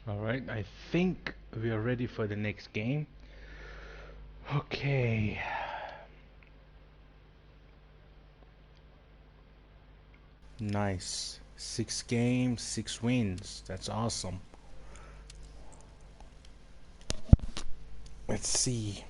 Alright, I think we are ready for the next game. Okay. Nice. 6 games, 6 wins. That's awesome. Let's see.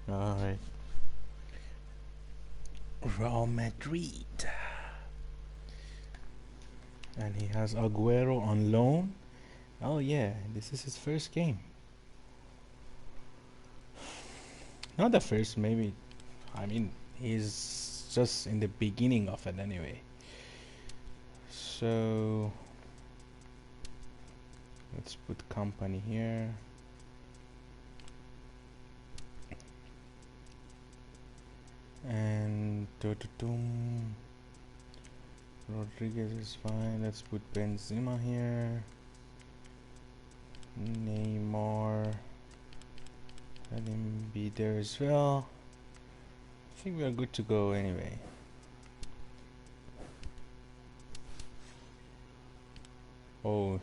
Alright. Real Madrid. And he has Aguero on loan. Oh yeah, this is his first game. Not the first, maybe. I mean, he's just in the beginning of it anyway. So let's put company here. And Rodriguez is fine. Let's put Benzema here. Neymar. Let him be there as well. I think we are good to go anyway. Oh,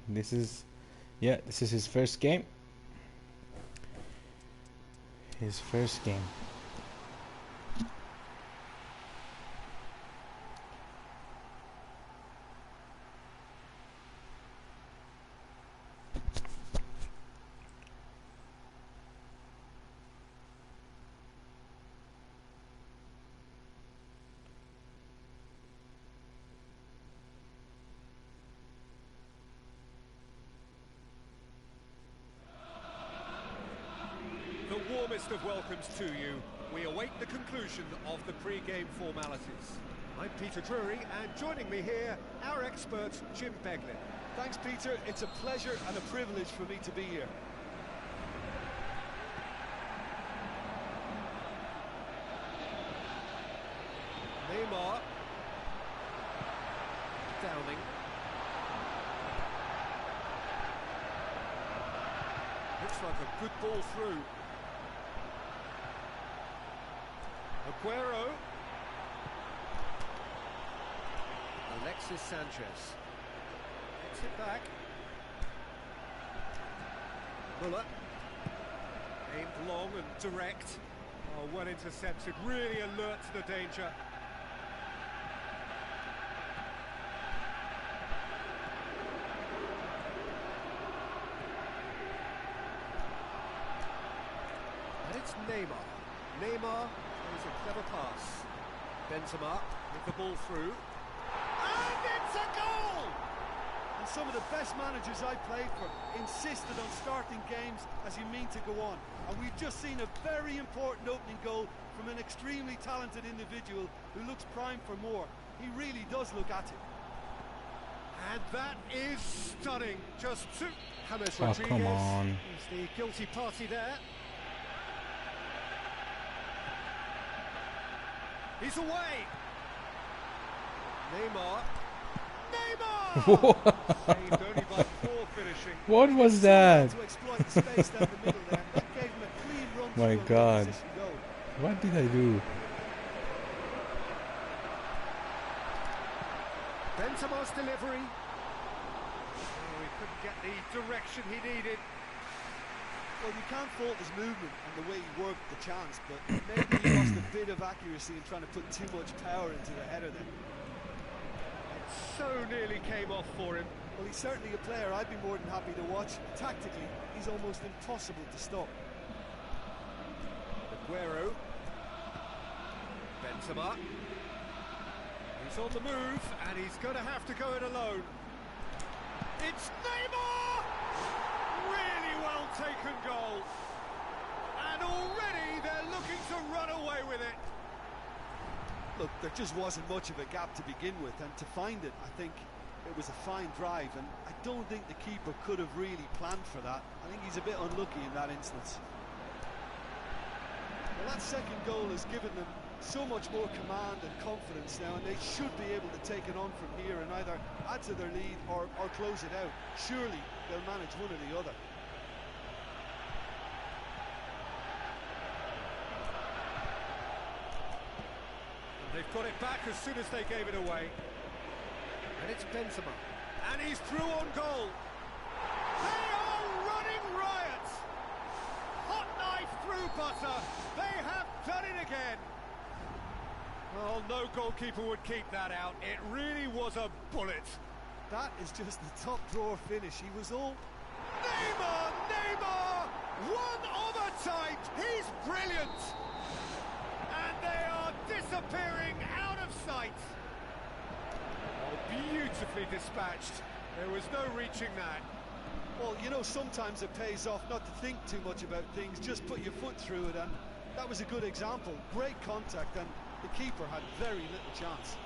this is his first game. His first game. warmest of welcomes to you. We await the conclusion of the pre-game formalities. I'm Peter Drury, and joining me here, our expert, Jim Beglin. Thanks, Peter. It's a pleasure and a privilege for me to be here. Neymar. Downing. Looks like a good ball through. Aguero. Alexis Sanchez. Gets it back. Muller. Aimed long and direct. Oh, well intercepted. Really alert to the danger. And it's Neymar. Neymar plays a clever pass. Benzema with the ball through. And it's a goal! And some of the best managers I played for insisted on starting games as you mean to go on. And we've just seen a very important opening goal from an extremely talented individual who looks primed for more. He really does look at it. And that is stunning. Just two. James Oh, Rodriguez come on. is the guilty party there. He's away. Neymar. Neymar! Saved only by poor finishing. What was that? To exploit the space down the middle there. That gave him a clean run My through on God. the position goal. What did I do? Benzema's delivery. Oh, he couldn't get the direction he needed. Well, you can't fault his movement and the way he worked the chance, but maybe he lost a bit of accuracy in trying to put too much power into the header then. It so nearly came off for him. Well, he's certainly a player I'd be more than happy to watch. Tactically, he's almost impossible to stop. Aguero. Benzema. He's on the move, and he's going to have to go it alone. It's Neymar! Really well taken goal. And already they're looking to run away with it. Look, there just wasn't much of a gap to begin with, and to find it, I think it was a fine drive, and I don't think the keeper could have really planned for that. I think he's a bit unlucky in that instance. Well, that second goal has given them so much more command and confidence now, and they should be able to take it on from here and either add to their lead or close it out. Surely they'll manage one or the other. They've got it back as soon as they gave it away. And it's Benzema. And he's through on goal. They are running riot. Hot knife through butter. They have done it again. Well, no goalkeeper would keep that out. It really was a bullet. That is just the top drawer finish. He was all... Neymar! Neymar! One of a type! He's brilliant! And they are disappearing out of sight. Oh, beautifully dispatched. There was no reaching that. Well, you know, sometimes it pays off not to think too much about things, just put your foot through it, and that was a good example. Great contact, and the keeper had very little chance.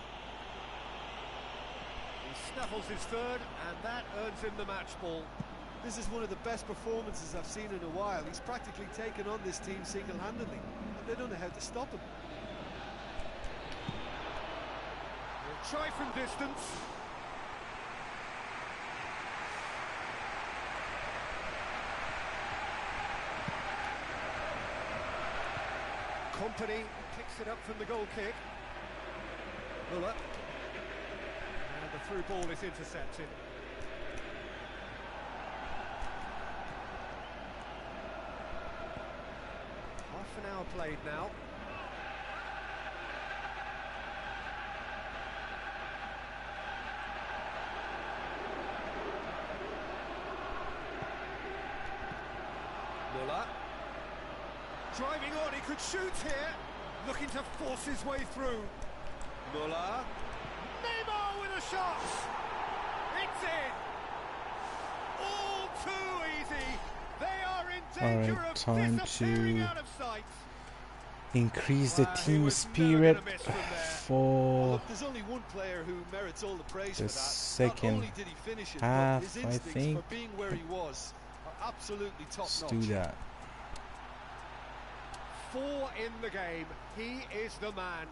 He snaffles his third, and that earns him the match ball. This is one of the best performances I've seen in a while. He's practically taken on this team single-handedly, and they don't know how to stop him. He'll try from distance. Company picks it up from the goal kick. Muller. And the through ball is intercepted. Half an hour played now. Muller. Driving on, he could shoot here. Looking to force his way through. Muller. Neymar with a shot. It's in. All too easy. They are in danger Alright, of time disappearing to out of sight. increase the Well, he team was never spirit gonna miss from there. Well, for look, there's only one player who merits all the praise the for that. Not second only did he finish it, but half, his I instincts think. for being where he was are absolutely Let's top do notch. that. 4 in the game. He is the man.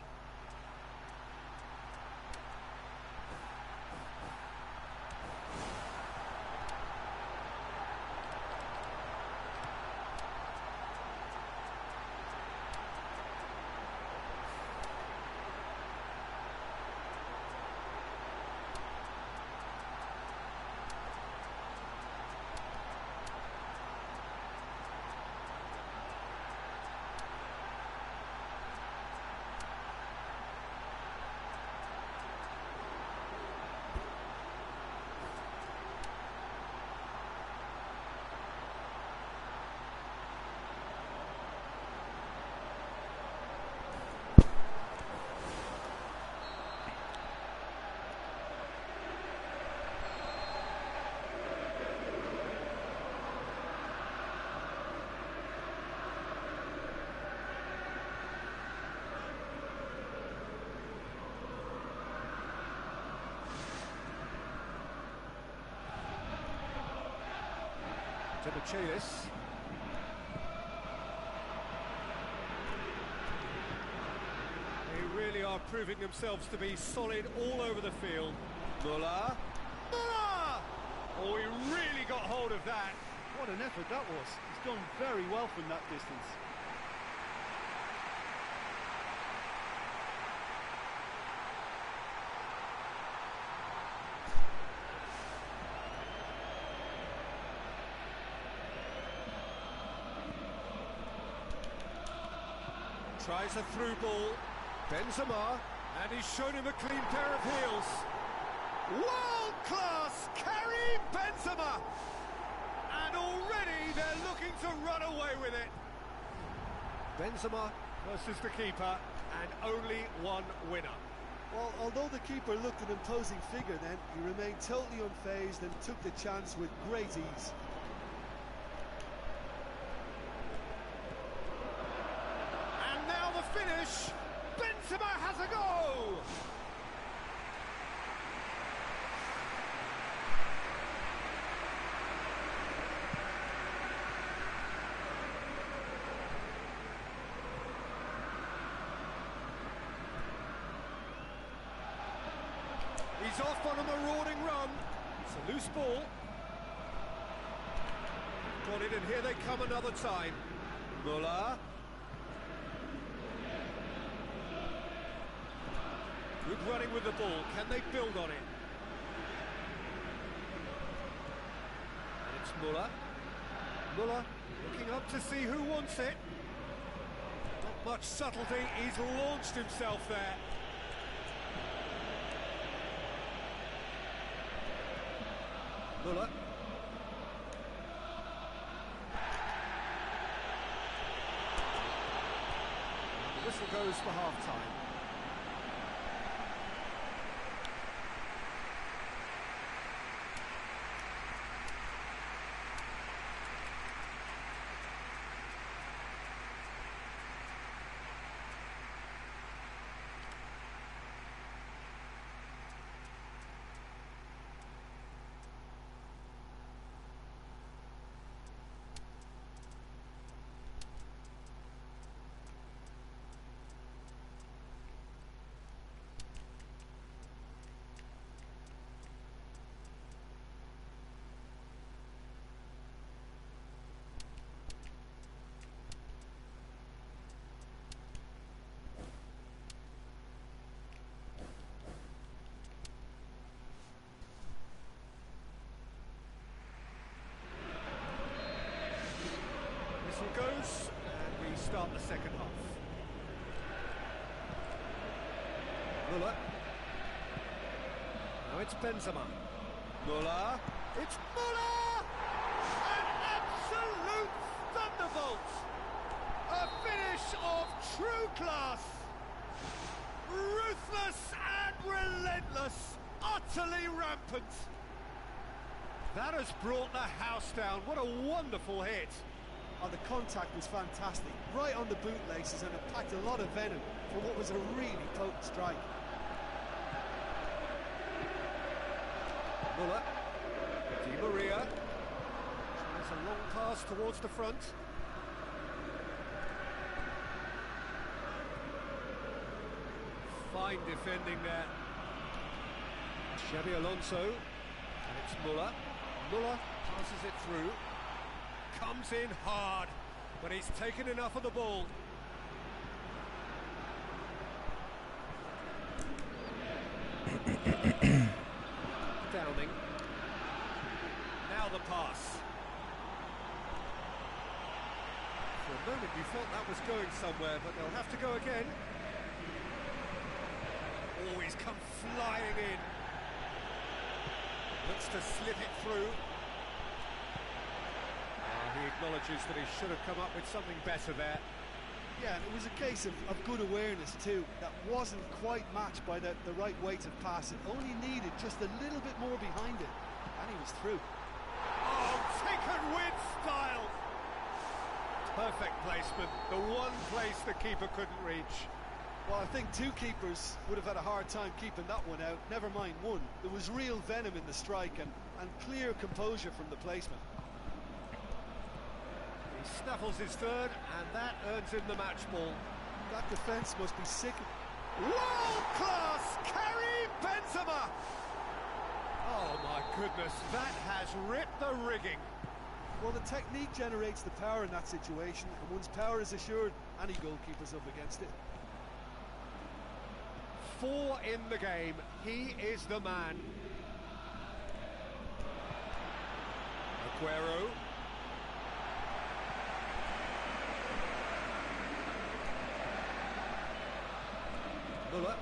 Michaelis. They really are proving themselves to be solid all over the field. Muller. Muller! Oh, he really got hold of that. What an effort that was. He's done very well from that distance. Tries a through ball. Benzema, and he's shown him a clean pair of heels. World class, Karim Benzema! And already they're looking to run away with it. Benzema versus the keeper, and only one winner. Well, although the keeper looked an imposing figure then, he remained totally unfazed and took the chance with great ease. And now the finish. Benzema has a go. He's off on a marauding run. It's a loose ball. Got it, and here they come another time. Muller. Good running with the ball. Can they build on it? And it's Muller. Muller looking up to see who wants it. Not much subtlety. He's launched himself there. Muller. The whistle goes for half-time. Whistle goes, and we start the second half. Muller. Now it's Benzema. Muller. It's Muller! An absolute thunderbolt! A finish of true class! Ruthless and relentless, utterly rampant. That has brought the house down. What a wonderful hit. Oh, the contact was fantastic, right on the bootlaces, and it packed a lot of venom for what was a really potent strike. Muller, Di Maria, tries a long pass towards the front. Fine defending there. Xabi Alonso, and it's Muller. Muller passes it through. Comes in hard, but he's taken enough of the ball. Downing. Now the pass. For a moment you thought that was going somewhere, but they'll have to go again. Oh, he's come flying in. Looks to slip it through. He acknowledges that he should have come up with something better there. Yeah, and it was a case of good awareness too. That wasn't quite matched by the right weight of pass. It only needed just a little bit more behind it, and he was through. Oh, taken with style! Perfect placement, the one place the keeper couldn't reach. Well, I think two keepers would have had a hard time keeping that one out, never mind one. There was real venom in the strike and clear composure from the placement. He snaffles his third, and that earns him the match ball. That defence must be sick. World-class Karim Benzema! Oh my goodness, that has ripped the rigging. Well, the technique generates the power in that situation, and once power is assured, any goalkeeper's up against it. 4 in the game, he is the man. Aguero. Muller.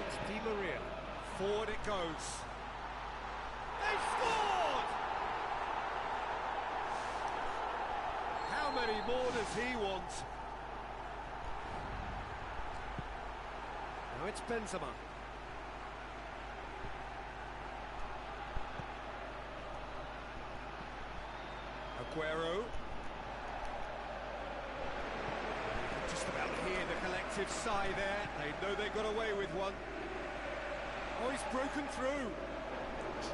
It's Di Maria. Forward it goes. They've scored! How many more does he want? Now it's Benzema. Aguero. You can just about hear the collective sigh there. They know they got away with one. Oh, he's broken through.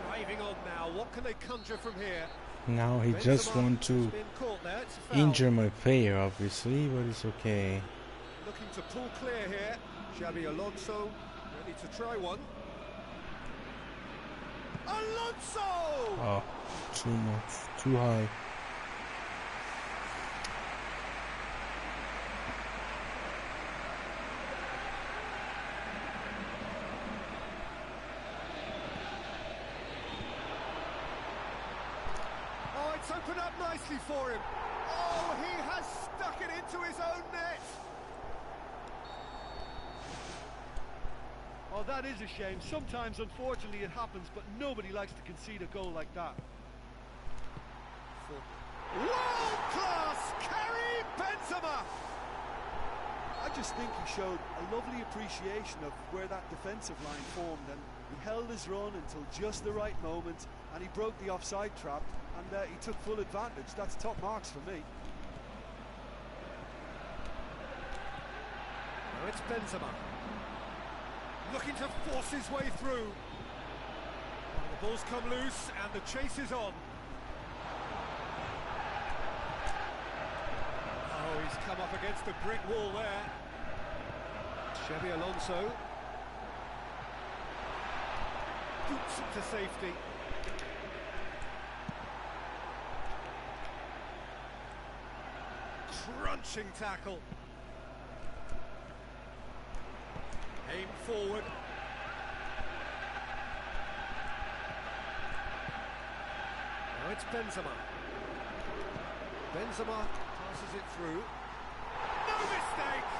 Driving on now. What can they conjure from here? Now he just want to injure my player, obviously, but it's okay. Looking to pull clear here. Xabi Alonso ready to try one. Alonso! Oh, too much, too high. It's opened up nicely for him. Oh, he has stuck it into his own net. Oh, that is a shame. Sometimes, unfortunately, it happens, but nobody likes to concede a goal like that. World-class Karim Benzema! I just think he showed a lovely appreciation of where that defensive line formed, and he held his run until just the right moment, and he broke the offside trap, and he took full advantage. That's top marks for me. Now it's Benzema. Looking to force his way through. Well, the ball's come loose, and the chase is on. Oh, he's come up against a brick wall there. Xabi Alonso. Boots it to safety. Crunching tackle. Aim forward. Now it's Benzema. Benzema passes it through. No mistake!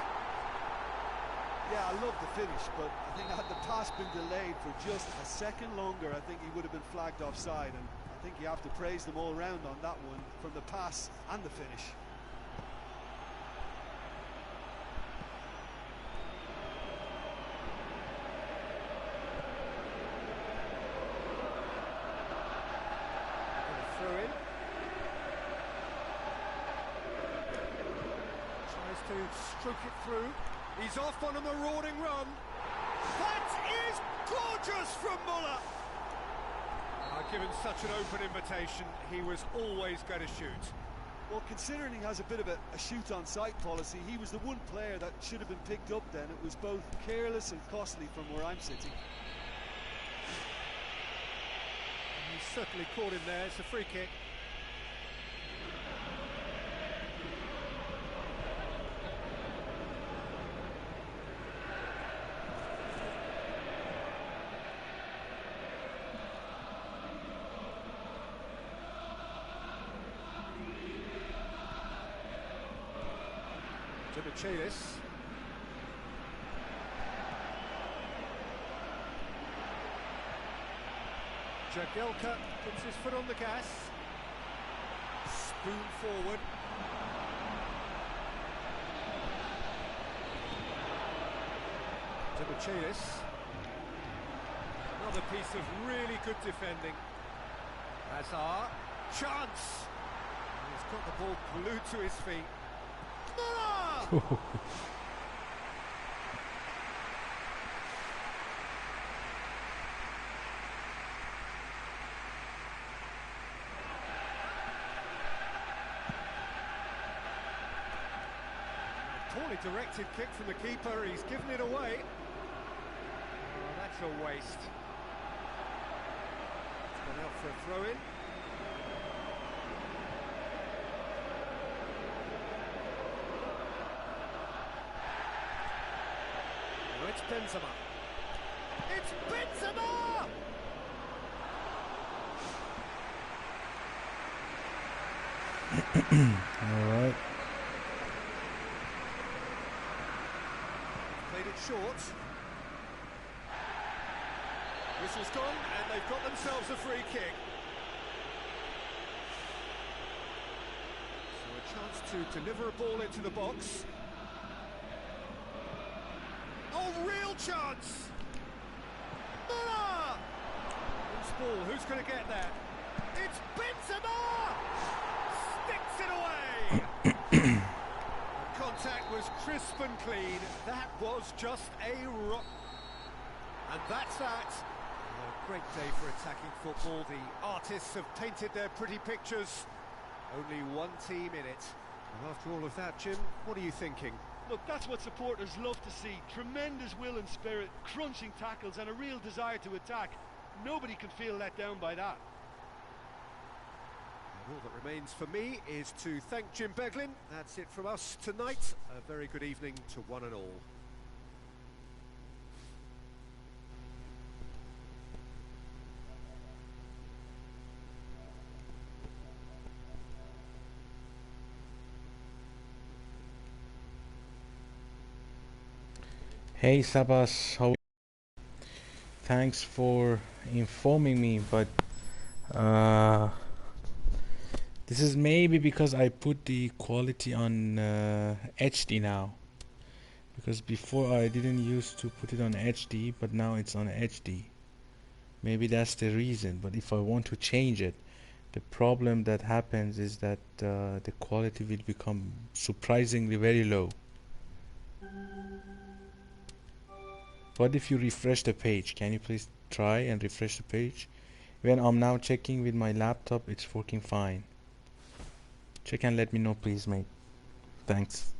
Yeah, I love the finish, but I think had the pass been delayed for just a second longer, I think he would have been flagged offside, and I think you have to praise them all round on that one, from the pass and the finish. to stroke it through. He's off on a marauding run. That is gorgeous from Muller. Given such an open invitation, he was always going to shoot. Well, considering he has a bit of a shoot-on-sight policy, he was the one player that should have been picked up then. It was both careless and costly from where I'm sitting. He certainly caught him there. It's a free kick. Michaelis. Jagielka puts his foot on the gas. Spoon forward. Michaelis. Another piece of really good defending. Hazard. Chance! He's got the ball glued to his feet. Poorly directed kick from the keeper, he's given it away. Oh, that's a waste. It's gone out for a throw-in. It's Benzema. It's Benzema! All right. Played it short. Whistle's gone, and they've got themselves a free kick. So a chance to deliver a ball into the box. Oh, real chance! Muller! Loose ball, who's going to get that? It's Benzema! Sticks it away! Contact was crisp and clean. That was just a rock. And that's that. A great day for attacking football. The artists have painted their pretty pictures. Only one team in it. And after all of that, Jim, what are you thinking? Look, that's what supporters love to see. Tremendous will and spirit, crunching tackles and a real desire to attack. Nobody can feel let down by that. And all that remains for me is to thank Jim Beglin. That's it from us tonight. A very good evening to one and all. Hey Sabas, how? Thanks for informing me, but this is maybe because I put the quality on HD now. Because before I didn't used to put it on HD, but now it's on HD. Maybe that's the reason. But if I want to change it, the problem that happens is that the quality will become surprisingly very low. What if you refresh the page? Can you please try and refresh the page? When I'm now checking with my laptop, it's working fine. Check and let me know, please, mate. Thanks.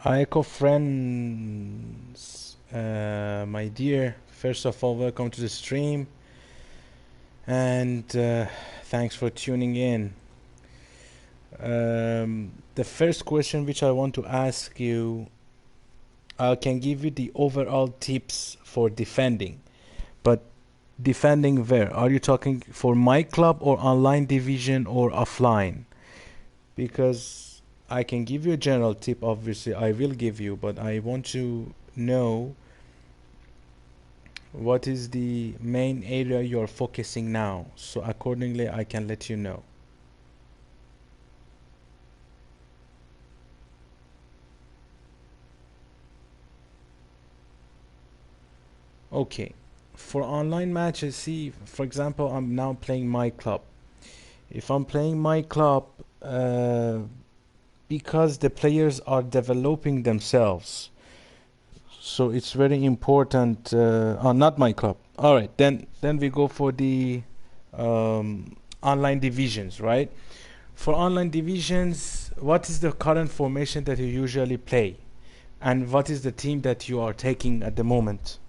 Aiko friends, my dear, first of all, welcome to the stream, and thanks for tuning in. The first question which I want to ask you, I can give you the overall tips for defending, but defending where? Are you talking for MyClub or online division or offline? Because I can give you a general tip, obviously I will give you, but I want to know what is the main area you're focusing now, so accordingly I can let you know. Okay, for online matches, see, for example, I'm now playing MyClub. If I'm playing MyClub, because the players are developing themselves, so it's very important. Not MyClub. All right, then we go for the online divisions, right? For online divisions, what is the current formation that you usually play, and what is the team that you are taking at the moment?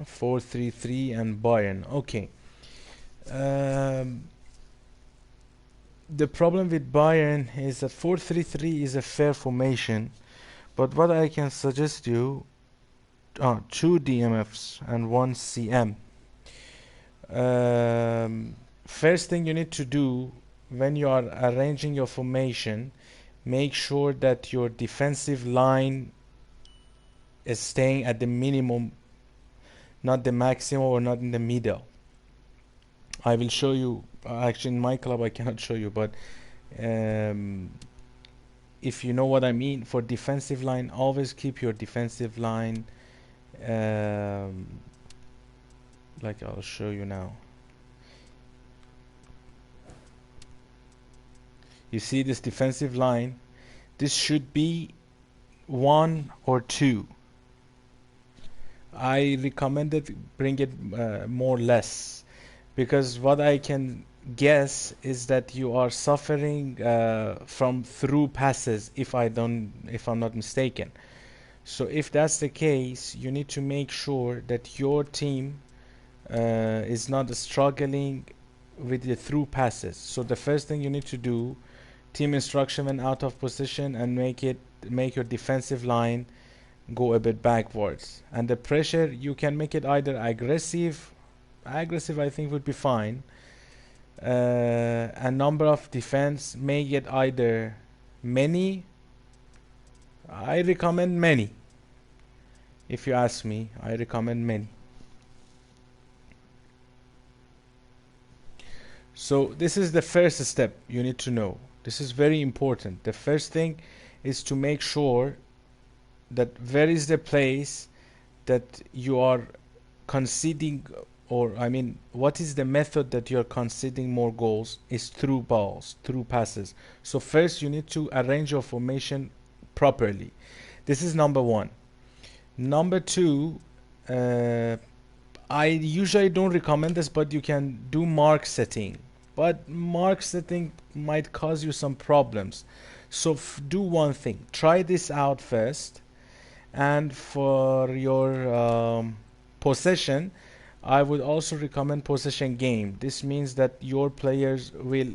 4-3-3 and Bayern. Okay. Um, the problem with Bayern is that 4-3-3 is a fair formation, but what I can suggest you, two DMFs and one CM. First thing you need to do when you are arranging your formation, make sure that your defensive line is staying at the minimum, not the maximum or not in the middle. I will show you, actually in MyClub I cannot show you, but if you know what I mean, for defensive line, always keep your defensive line, like I'll show you now. You see this defensive line, this should be 1 or 2. I recommended bring it more less, because what I can guess is that you are suffering from through passes, if I'm not mistaken. So if that's the case, you need to make sure that your team is not struggling with the through passes. So the first thing you need to do, team instruction when out of position, and make your defensive line go a bit backwards. And the pressure, you can make it either aggressive I think would be fine. And number of defense, make it either many. I recommend many. If you ask me, I recommend many. So this is the first step you need to know. This is very important. The first thing is to make sure that where is the place that you are conceding, or I mean, what is the method that you're conceding more goals, is through balls, through passes. So first you need to arrange your formation properly. This is number one. Number two, I usually don't recommend this, but you can do mark setting. But mark setting might cause you some problems. So do one thing. Try this out first. And for your possession, I would also recommend possession game. This means that your players will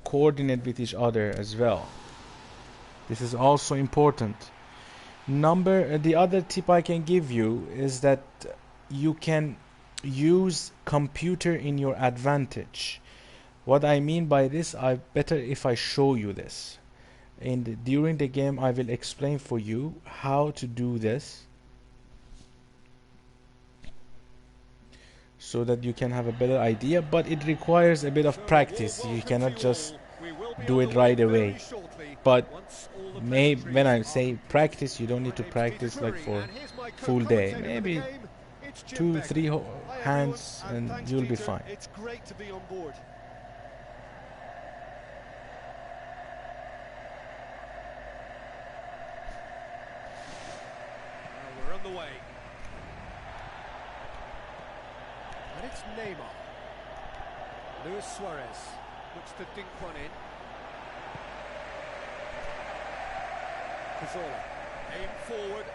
coordinate with each other as well. This is also important. The other tip I can give you is that you can use computer in your advantage. What I mean by this, better if I show you this. During the game I will explain for you how to do this, so that you can have a better idea, but it requires a bit of practice. You cannot just do it right away. But when I say practice, you don't need to practice like for full day. Maybe 2-3 hands and you'll be fine. It's great to be on board. And it's Neymar. Luis Suarez looks to dink one in. Cazorla, aim forward.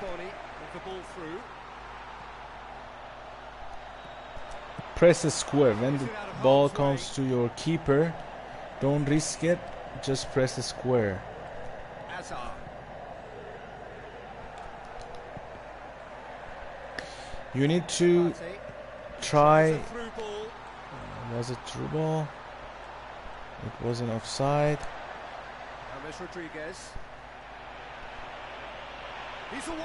Boni with the ball through. Press the square. When the ball comes to your keeper, don't risk it, just press the square. Hazard. You need to try. Through ball. Was it through ball? It wasn't offside. James Rodriguez. He's away.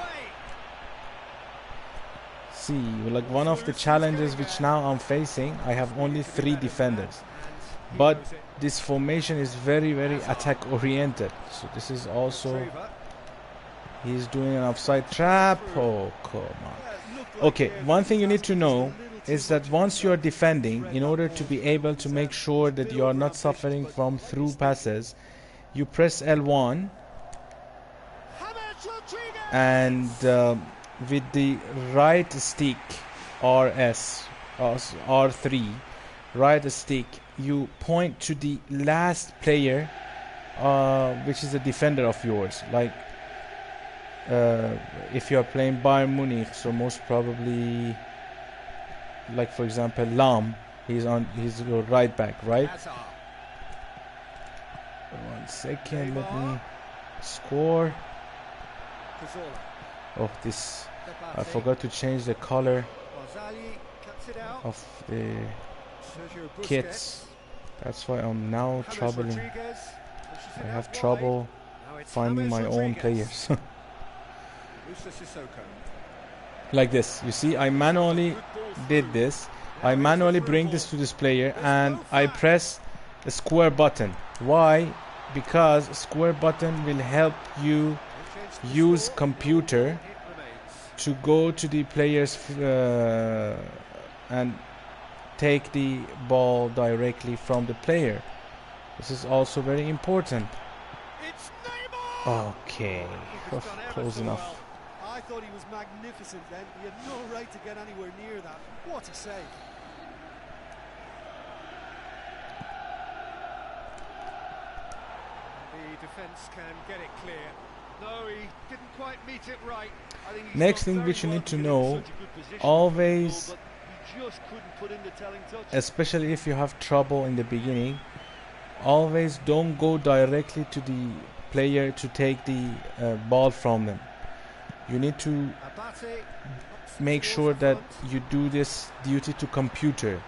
See, like one of the challenges which now I'm facing, I have only 3 defenders. But this formation is very, very attack oriented. So this is also, he's doing an offside trap. Oh, come on. Okay, one thing you need to know is that once you are defending, in order to be able to make sure that you are not suffering from through passes, you press L1 and with the right stick R3 right stick, you point to the last player which is a defender of yours. Like if you are playing Bayern Munich, so most probably, like for example Lam, he's your right back, right? 1 second, let me score. Oh, this, I forgot to change the color of the kits. That's why I'm now troubling. I have trouble finding my own players. Like this, you see, I manually did this. I manually bring this to this player and I press the square button. Why? Because square button will help you use computer to go to the players and take the ball directly from the player. This is also very important. Okay, close enough. I thought he was magnificent then. He had no right to get anywhere near that. What a save. The defence can get it clear. No, he didn't quite meet it right. Next thing which you need to know, always, especially if you have trouble in the beginning, always don't go directly to the player to take the ball from them. You need to make sure that you do this duty to computer.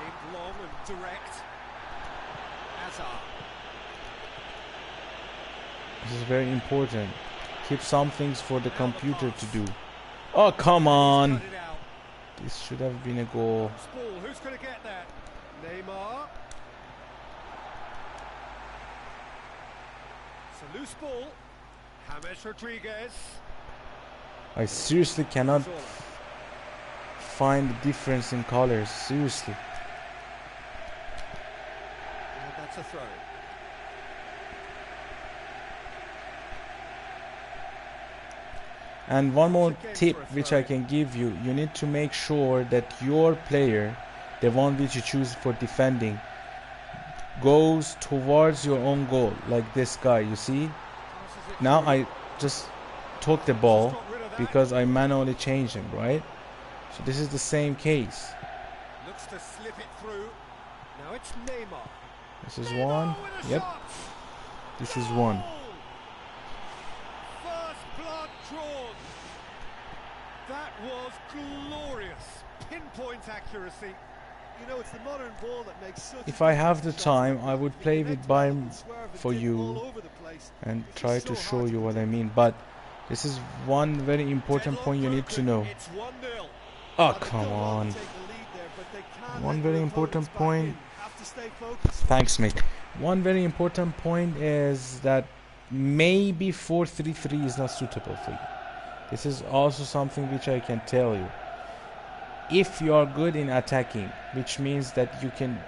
Aimed long and direct. Hazard. This is very important. Keep some things for the computer to do. Oh, come on. This should have been a goal. Who's going to get that? Neymar. It's a loose ball. James Rodriguez. I seriously cannot find the difference in colors. Seriously. And that's a throw. And one more tip which I can give you, you need to make sure that your player, the one which you choose for defending, goes towards your own goal, like this guy, you see? Now I just took the ball because I manually changed him, right? So this is the same case. Looks to slip it through. Now it's Neymar. This is one. Yep. This is one. That was glorious. Pinpoint accuracy. You know, it's the modern ball that makes such. If I have the time, I would play with Bayern for you and try to show you what I mean. But this is one very important point you need to know. Oh, come on. One very important point. Thanks, mate. One very important point is that maybe 4-3-3 is not suitable for you. This is also something which I can tell you. If you are good in attacking, which means that you can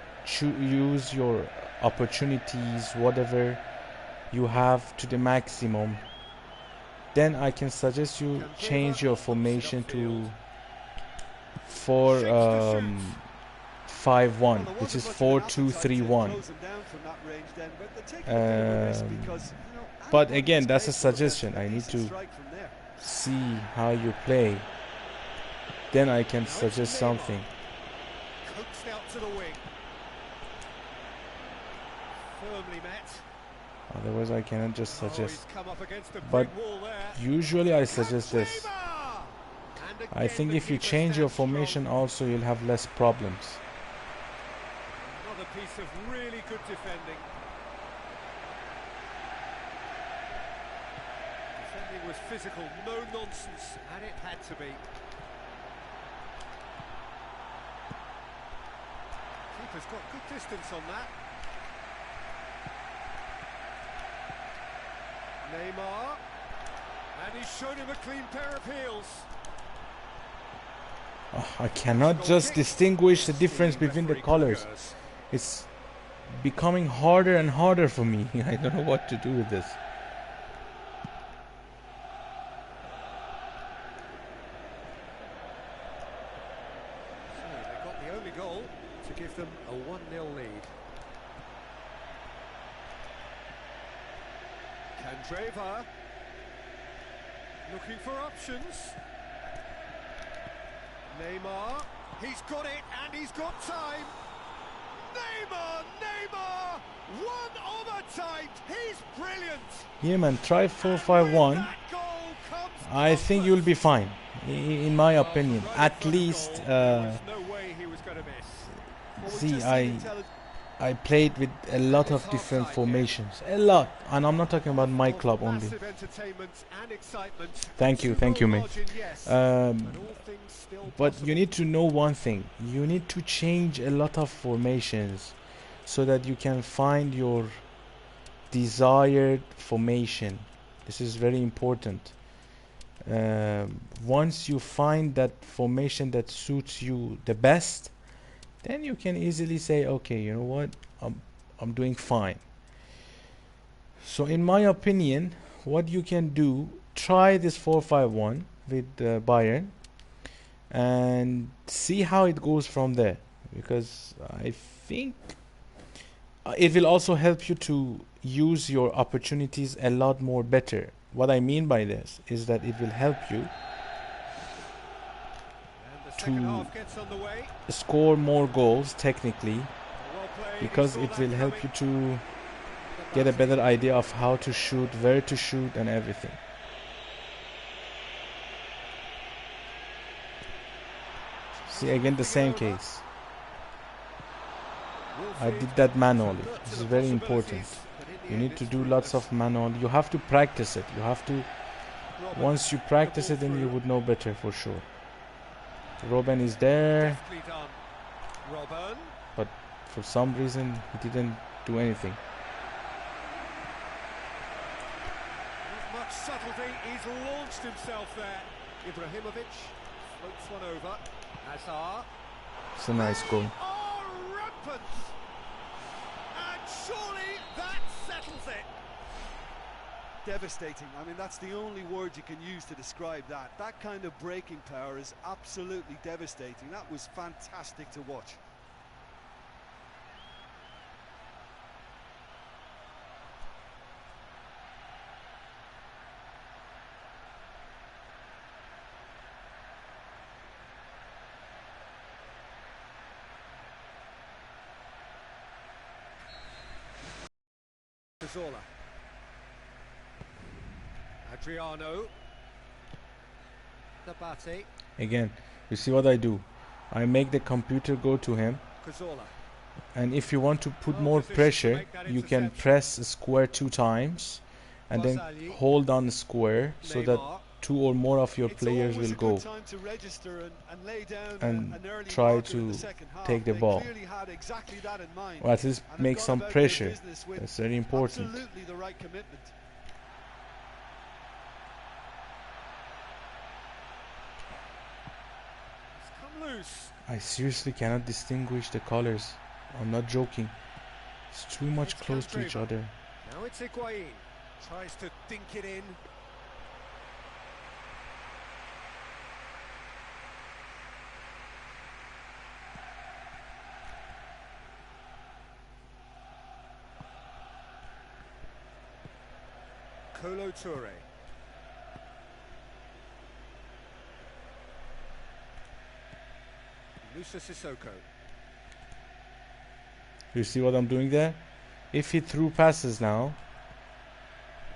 use your opportunities, whatever you have, to the maximum, then I can suggest you change your formation to 4-5-1, which is 4-2-3-1. But again, that's a suggestion. I need to see how you play. Then I can suggest something. Coaxed out to the wing. Firmly met. Otherwise, I cannot just suggest. He's come up against a But big wall there. usually I suggest this. And I think if you change your formation also, you'll have less problems. Another piece of really good defending. Defending was physical, no nonsense, and it had to be. Keeper's got good distance on that. Neymar, and he's shown him a clean pair of heels. Oh, I cannot just distinguish the difference between the colors. It's becoming harder and harder for me. I don't know what to do with this. So they got the only goal to give them a 1-0 lead. Candreva looking for options. Neymar, he's got it and he's got time. Neymar, one overtime. He's brilliant. Yeah, man, try 4-5-1. I think you'll be fine, in my opinion. At least, see, I played with a lot of different formations, a lot, and I'm not talking about MyClub only. Thank you, mate. But you need to know one thing: you need to change a lot of formations so that you can find your desired formation. This is very important. Once you find that formation that suits you the best, then you can easily say, okay, you know what, I'm doing fine. So in my opinion, what you can do, try this 4-5-1 with Bayern and see how it goes from there, because I think it will also help you to use your opportunities a lot more better. What I mean by this is that it will help you to score more goals technically, because it will help you to get a better idea of how to shoot, where to shoot, and everything. See, again the same case. I did that manually. This is very important. You need to do lots of manual. You have to practice it. You have to. Once you practice it, then you would know better for sure. Robben is there, but for some reason he didn't do anything. Not much subtlety, he's launched himself there. Ibrahimovic floats one over. Hazard. It's a nice goal. Oh, rampant! And surely that settles it. Devastating. I mean, that's the only word you can use to describe that. That kind of breaking power is absolutely devastating. That was fantastic to watch. Zola. Adriano. Dabate. Again, you see what I do? I make the computer go to him, and if you want to put more pressure, you can press square 2 times and then hold on square so that 2 or more of your players will go and try to take the ball, or at least make some pressure. That's very important. I seriously cannot distinguish the colors. I'm not joking. It's too much close to each other. Now it's Higuain. Tries to dink it in. Kolo Toure. Musa Sissoko. You see what I'm doing there? If he threw passes now,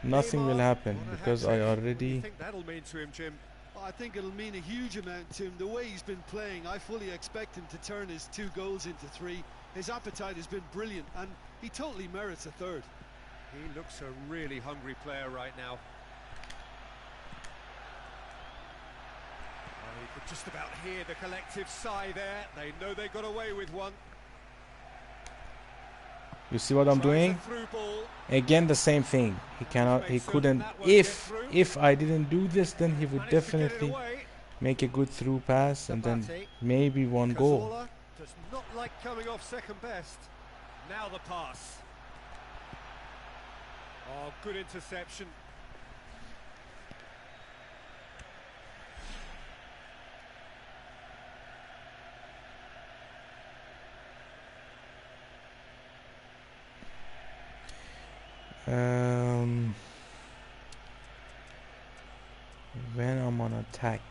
nothing will happen because I What do you already... think that'll mean to him, Jim? I think it'll mean a huge amount to him. The way he's been playing, I fully expect him to turn his 2 goals into 3. His appetite has been brilliant, and he totally merits a third. He looks a really hungry player right now. Oh, you could just about hear the collective sigh there. They know they got away with one. You see what I'm doing? Again, the same thing. He couldn't. If I didn't do this, then he would definitely make a good through pass and then maybe one goal. Does not like coming off second best. Now the pass. Oh, good interception. When I'm on attack,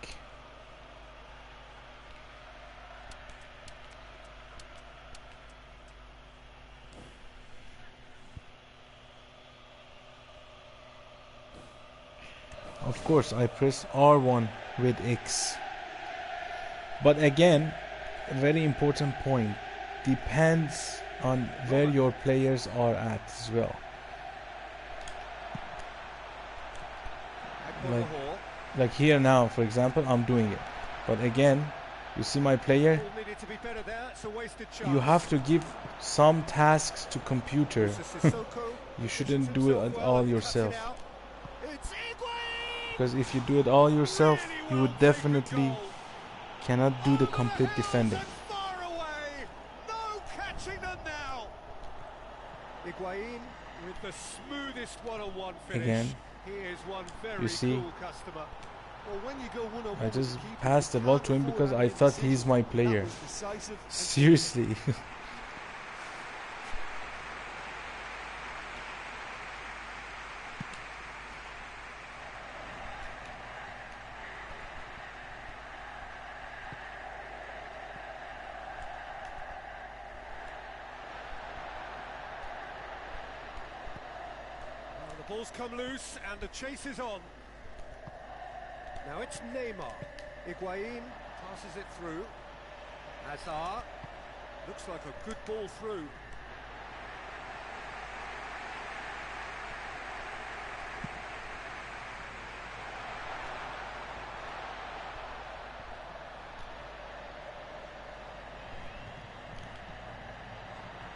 of course I press R1 with X, but again, a very important point, depends on where your players are at as well. Like here now, for example, I'm doing it, but again, you see my player, you have to give some tasks to computer. You shouldn't do it all yourself, because if you do it all yourself, you would definitely cannot do the complete defending. With the smoothest one-on-one finish. Again, you see, I just passed the ball to him because I thought he's my player. Seriously. The ball's come loose and the chase is on. Now it's Neymar. Higuain passes it through. Hazard. Looks like a good ball through.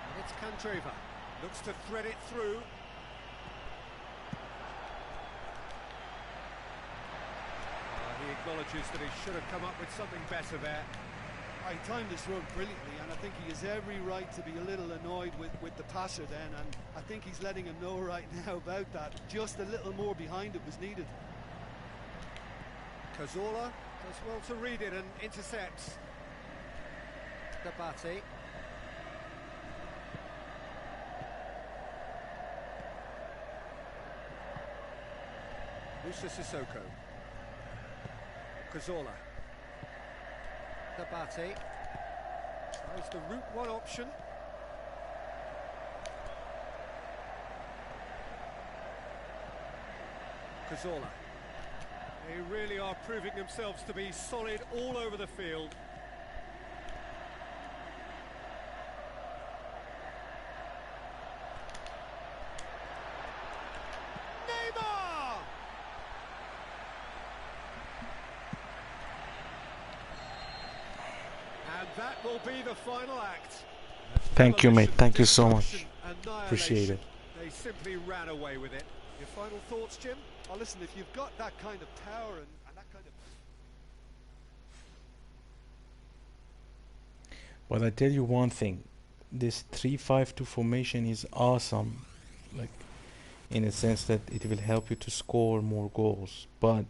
And it's Candreva. Looks to thread it through. He acknowledges that he should have come up with something better there. He timed this run brilliantly, and I think he has every right to be a little annoyed with the passer then, and I think he's letting him know right now about that. Just a little more behind it was needed. Cazorla does well to read it and intercepts. Dabate. Musa Sissoko. Cazorla. Dabate tries the route one option. Cazorla. They really are proving themselves to be solid all over the field. That will be the final act. Thank you, mate. Thank you so much. Appreciate it. They simply ran away with it. Your final thoughts, Jim? Oh, listen, if you've got that kind of power and that kind of... But I tell you one thing, this 3-5-2 formation is awesome, like in a sense that it will help you to score more goals, but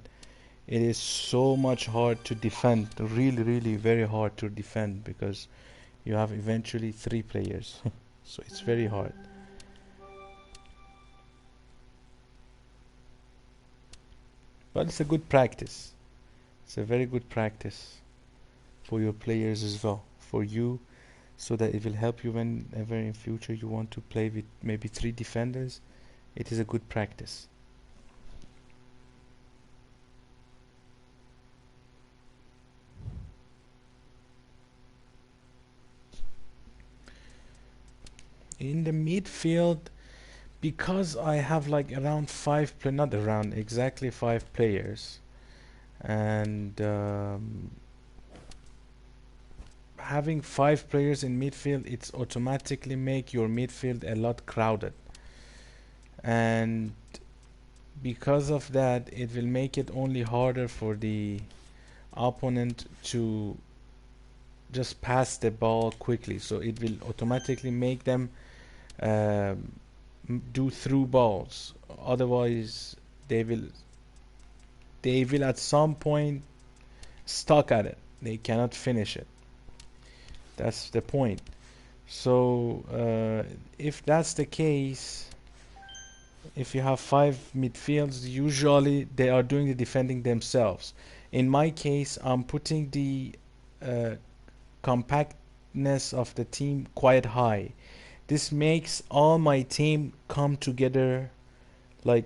it is so much hard to defend, really very hard to defend, because you have eventually 3 players. So it's very hard. But it's a good practice. It's a very good practice for your players as well, for you, so that it will help you whenever in future you want to play with maybe 3 defenders. It is a good practice. In the midfield, because I have like around not around, exactly 5 players, and having 5 players in midfield, it's automatically make your midfield a lot crowded, and because of that, it will make it only harder for the opponent to just pass the ball quickly. So it will automatically make them um, do through balls. Otherwise, they will at some point stuck at it. They cannot finish it. That's the point. So if that's the case, if you have 5 midfields, usually they are doing the defending themselves. In my case, I'm putting the uh, compactness of the team quite high. This makes all my team come together like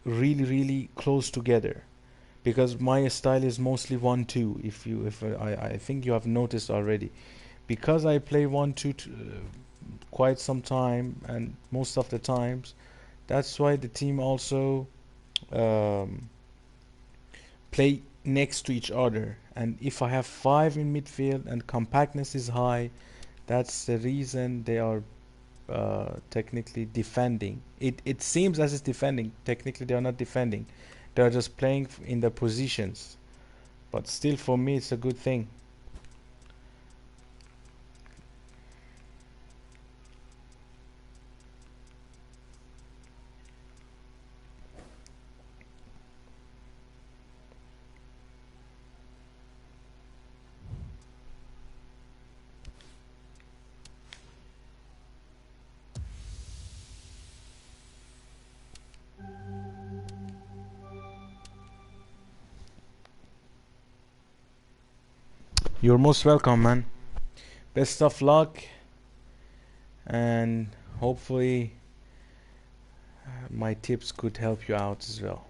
really close together, because my style is mostly 1-2. If I think you have noticed already, because I play 1-2 quite some time and most of the times. That's why the team also um, play next to each other. And if I have 5 in midfield and compactness is high, that's the reason they are technically defending. It seems as it's defending. Technically, they are not defending. They are just playing in the positions. But still, for me, it's a good thing. You're most welcome, man. Best of luck, and hopefully my tips could help you out as well.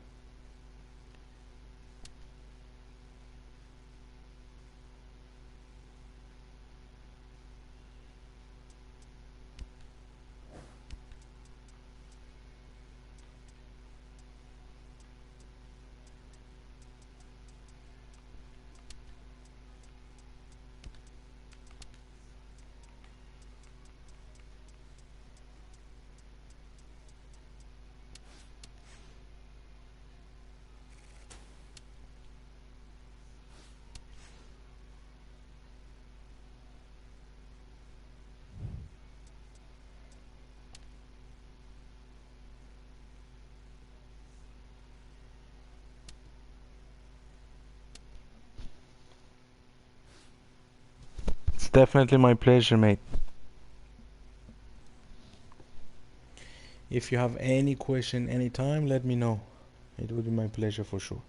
It's definitely my pleasure, mate. If you have any question anytime, let me know. It would be my pleasure for sure.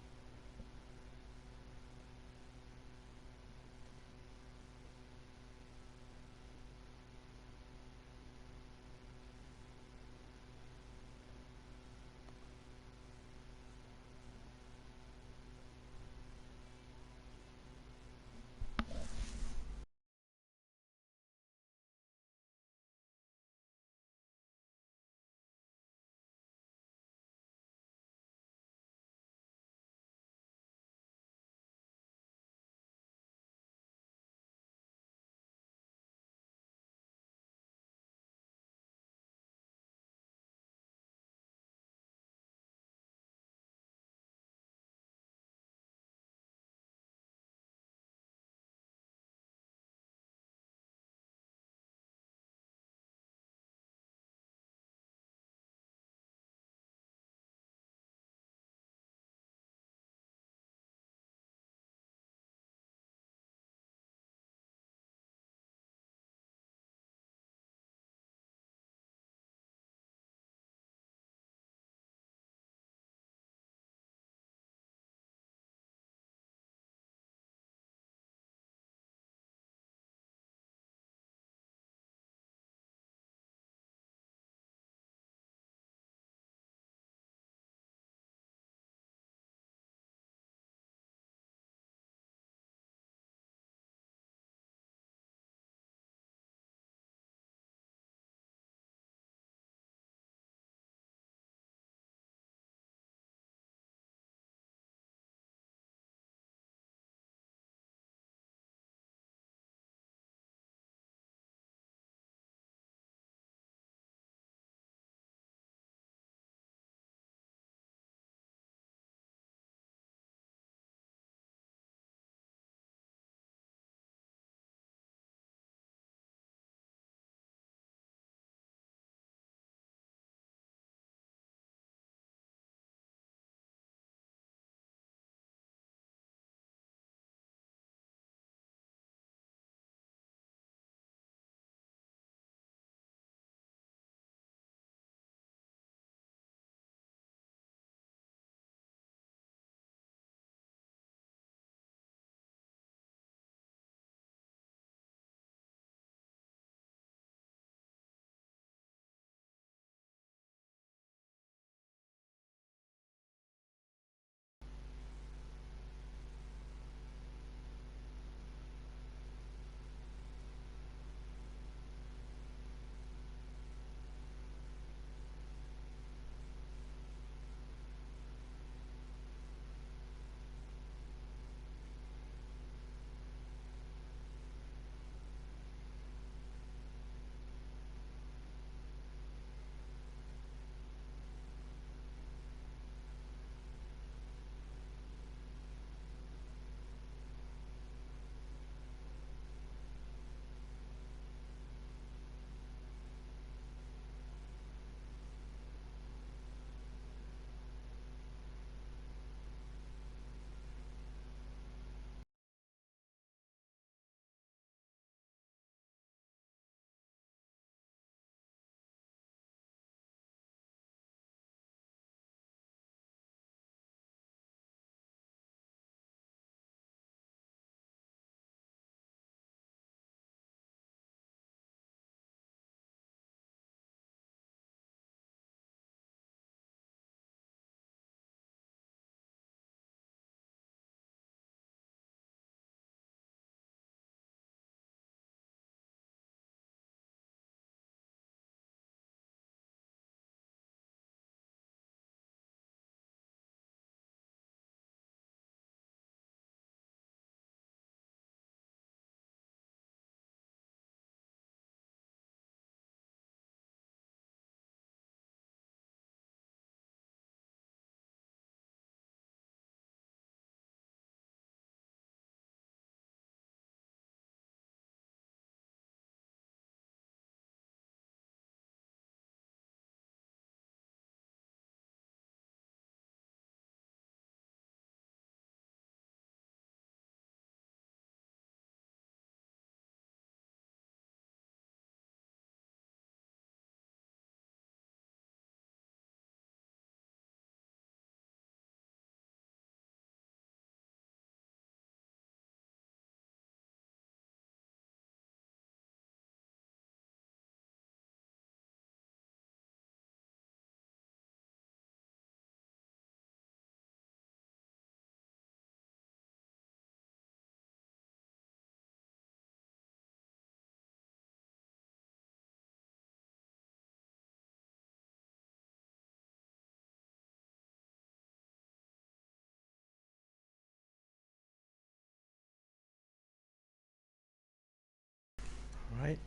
Right.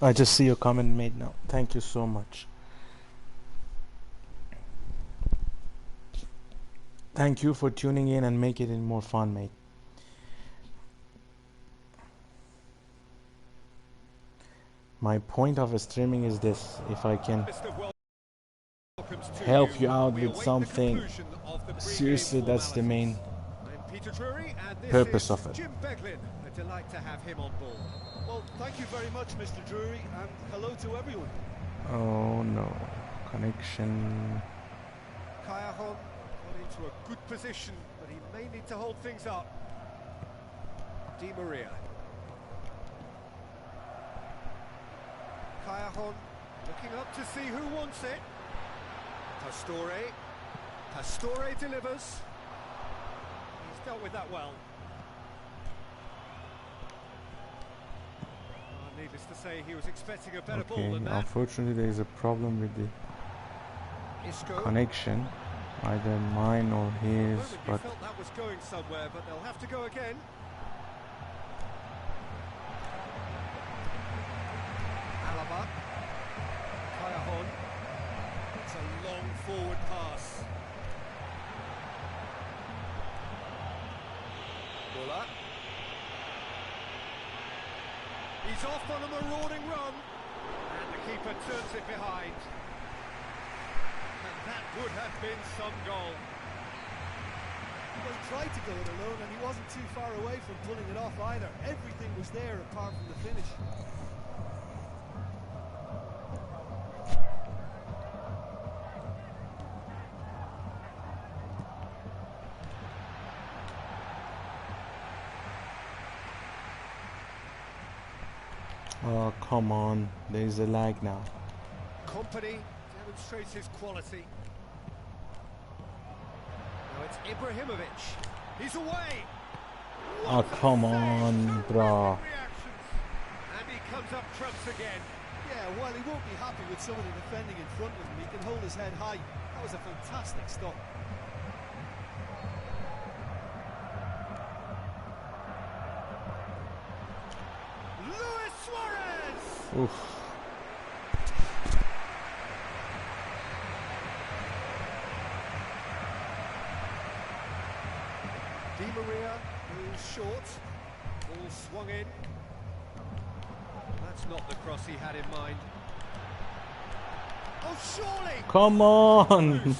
I just see your comment made now. Thank you so much. Thank you for tuning in and make it more fun, mate. My point of streaming is this: if I can help you out with something, seriously, that's the main purpose of it. A delight to have him on board. Well, thank you very much, Mr. Drury, and hello to everyone. Oh no, connection. Callejon got into a good position, but he may need to hold things up. Di Maria. Callejon looking up to see who wants it. Pastore. Pastore delivers. He's dealt with that well. Needless to say, he was expecting a better ball than that. Unfortunately, there is a problem with the connection, either mine or his. But felt that was going somewhere, but they'll have to go again. Alaba, Callejon. It's a long forward pass. Muller. He's off on a marauding run, and the keeper turns it behind. And that would have been some goal. Well, he tried to go it alone, and he wasn't too far away from pulling it off either. Everything was there apart from the finish. oh, come on, there is a lag now. Company demonstrates his quality. Now it's Ibrahimovic. He's away. Oh, come on, bro. And he comes up trumps again. Yeah, while he won't be happy with some of the defending in front of him, he can hold his head high. That was a fantastic stop. Luis Suarez! Oof. Di Maria moves short. Ball swung in. That's not the cross he had in mind. Oh, surely! Come on!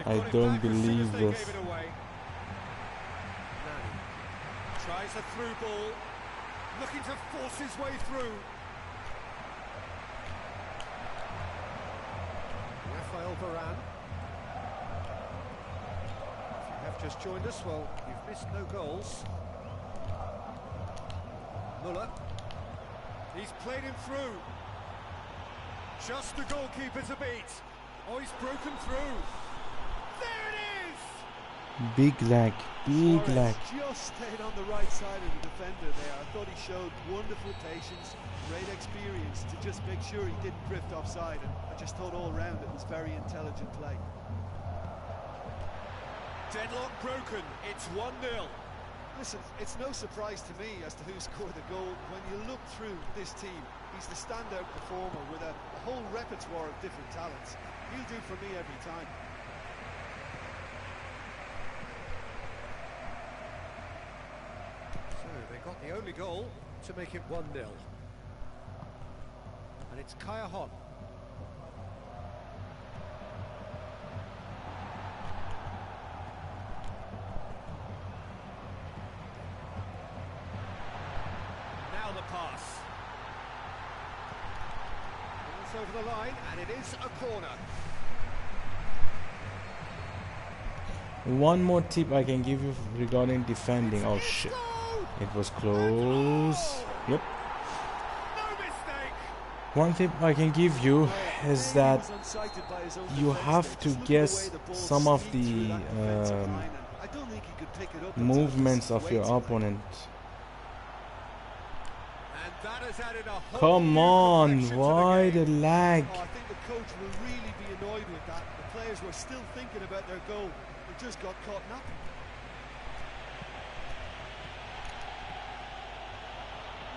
I They've got it don't back as soon believe as they this. gave it away. Nani tries a through ball, looking to force his way through. Rafael Varane. If you have just joined us, well, you've missed no goals. Muller. He's played him through. Just the goalkeeper to beat. Oh, he's broken through. There it is! Big lag, big lag. Just stayed on the right side of the defender there. I thought he showed wonderful patience, great experience to just make sure he didn't drift offside, and I just thought all round it was very intelligent play. Deadlock broken. It's 1-0. Listen, it's no surprise to me as to who scored the goal. When you look through this team, he's the standout performer with a a whole repertoire of different talents. He'll do for me every time. So they got the only goal to make it 1-0. And it's Kaya Hon. Now the pass. It's over the line, and it is a corner. One more tip I can give you regarding defending. Oh shit. It was close. Yep. No mistake. One tip I can give you is that you have to guess some of the movements of your opponent. And that has added a whole Come new on, complexion to the why game. the lag? Oh, I think the coach will really be annoyed with that. The players were still thinking about their goal. They just got caught napping.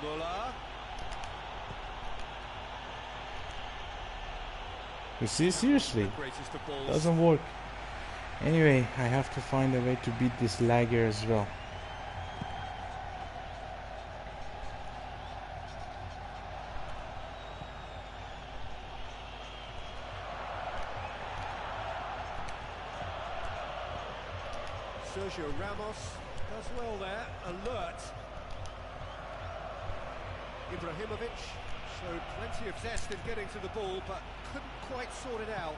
Muller. You see, seriously, Greatest of balls. doesn't work. Anyway, I have to find a way to beat this lagger as well. Sergio Ramos does well there, alert. Ibrahimovic showed plenty of zest in getting to the ball, but couldn't quite sort it out.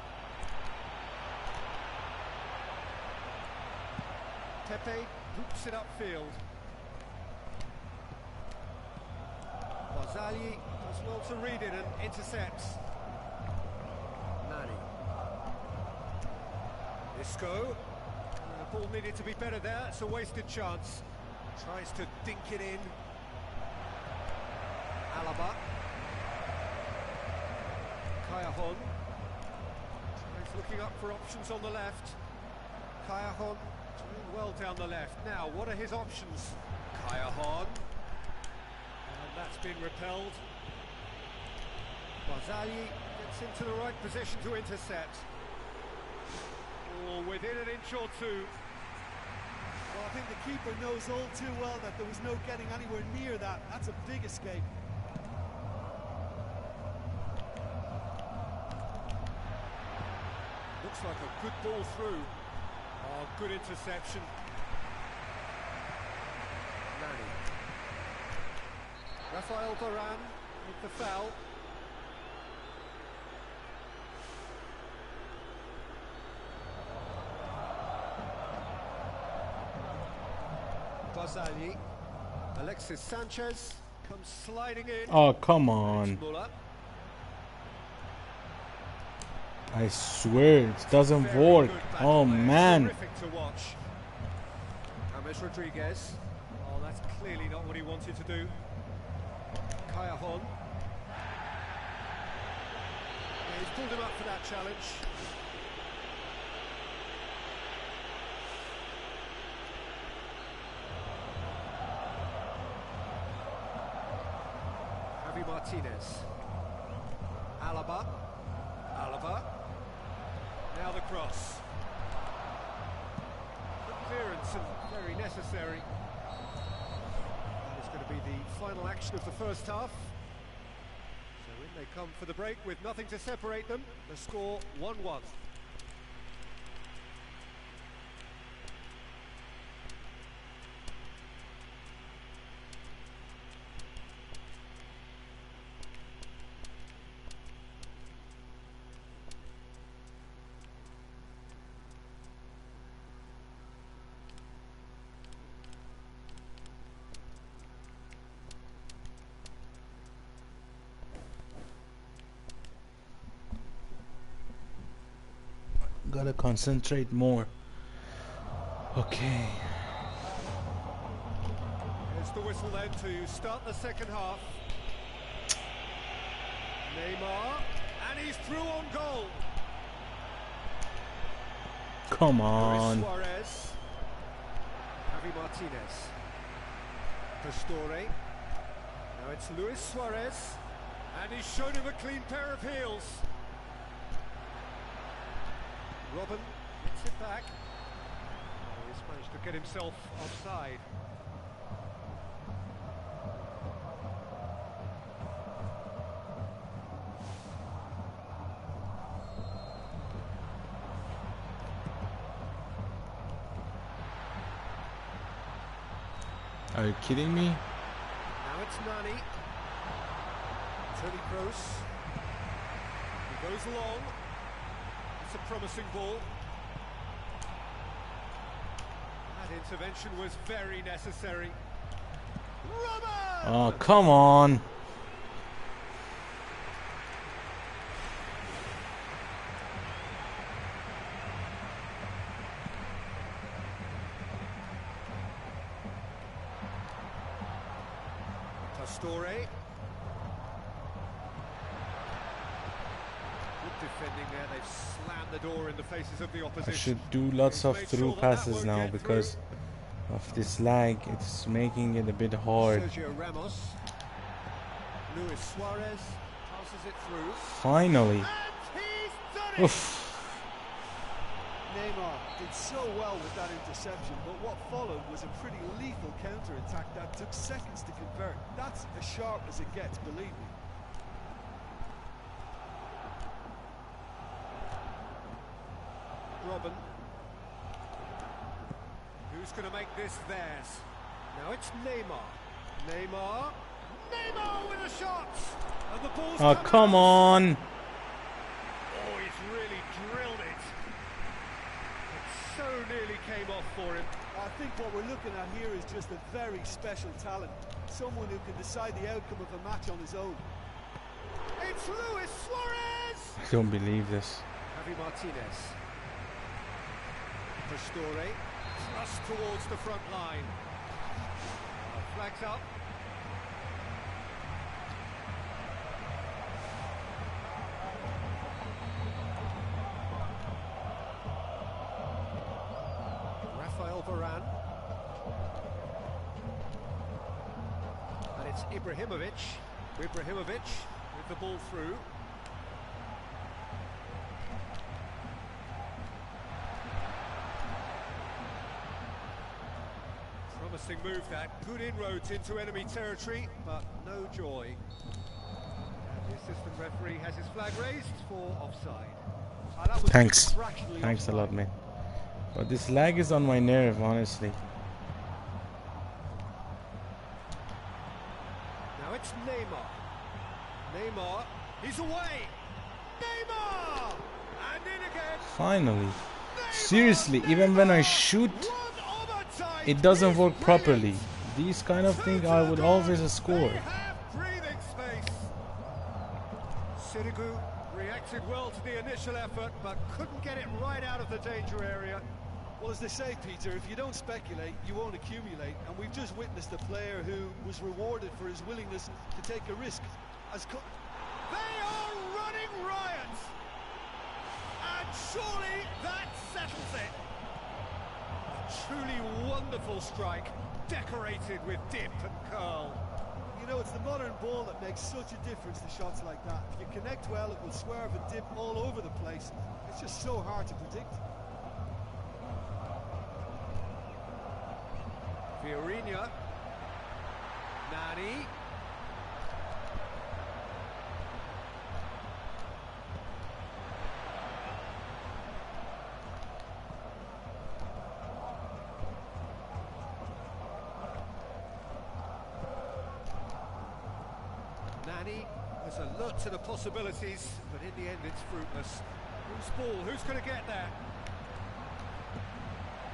Pepe hoops it upfield. Barzagli does well to read it and intercepts. Nani. Isco. The ball needed to be better there, it's a wasted chance. Tries to dink it in. Alaba. Kaya Hon. He's looking up for options on the left. Kaya Hon doing well down the left. Now, what are his options? Kaya Hon. And that's been repelled. Barzagli gets into the right position to intercept. Ball within an inch or two. Well, I think the keeper knows all too well that there was no getting anywhere near that. That's a big escape. Looks like a good ball through. Oh, good interception. Nani. Rafael Varane with the foul. Barzagli. Alexis Sanchez comes sliding in. Oh, come on. Muller. I swear, it doesn't Very work. good battle Oh, there. man. Terrific to watch. James Rodriguez. Oh, that's clearly not what he wanted to do. Kaya Hon. Yeah, he's pulled him up for that challenge. Javi Martinez. Alaba. Alaba. Now the cross. Good clearance and very necessary. That is going to be the final action of the first half. So in they come for the break with nothing to separate them. The score 1-1. Gotta concentrate more. Okay. Here's the whistle then to start the second half. Neymar, and he's through on goal. Come Luis on. Suarez. Javi Martinez. Pastore. Now it's Luis Suarez. And he's shown him a clean pair of heels. Robin gets it back. Oh, he's managed to get himself offside. Are you kidding me? Now it's Nani. Tony Kroos. He goes long. It's a promising ball. That intervention was very necessary. Robin! Oh, come on. Pastore. Good defending there. They've slammed the door in the faces of the opposition. I should do lots of through passes now because of this lag. It's making it a bit hard. Sergio Ramos. Luis Suarez passes it through. Finally. And he's done it! Oof. Neymar did so well with that interception, but what followed was a pretty lethal counter-attack that took seconds to convert. That's as sharp as it gets, believe me. Robin. Who's going to make this theirs? Now it's Neymar. Neymar. Neymar with a shot! And the ball's Oh, come on. Oh, he's really drilled it. It so nearly came off for him. I think what we're looking at here is just a very special talent. Someone who can decide the outcome of a match on his own. It's Luis Suarez! I don't believe this. Javi Martinez. Pastore. Thrust towards the front line. Flags up. Rafael Varane. And it's Ibrahimovic. Ibrahimovic with the ball through. Promising move that. Good inroads into enemy territory, but no joy. And the assistant referee has his flag raised for offside. That was Thanks. fractionally Thanks a offside. lot, man. But this lag is on my nerve, honestly. Now it's Neymar. Neymar, he's away. Neymar! And in again. Finally. Neymar! Seriously, even when I shoot, One overtime. it doesn't He's work properly. brilliant. These kind of things I would always score. They have breathing space. Sirigu reacted well to the initial effort, but couldn't get it right out of the danger area. Well, as they say, Peter, if you don't speculate, you won't accumulate. And we've just witnessed a player who was rewarded for his willingness to take a risk. They are running riot! And surely that settles it. A truly wonderful strike, decorated with dip and curl. You know, it's the modern ball that makes such a difference to shots like that. If you connect well, it will swerve and dip all over the place. It's just so hard to predict. Fiorina. Nani. Nani was alert to the possibilities, but in the end it's fruitless. Whose ball? Who's going to get there?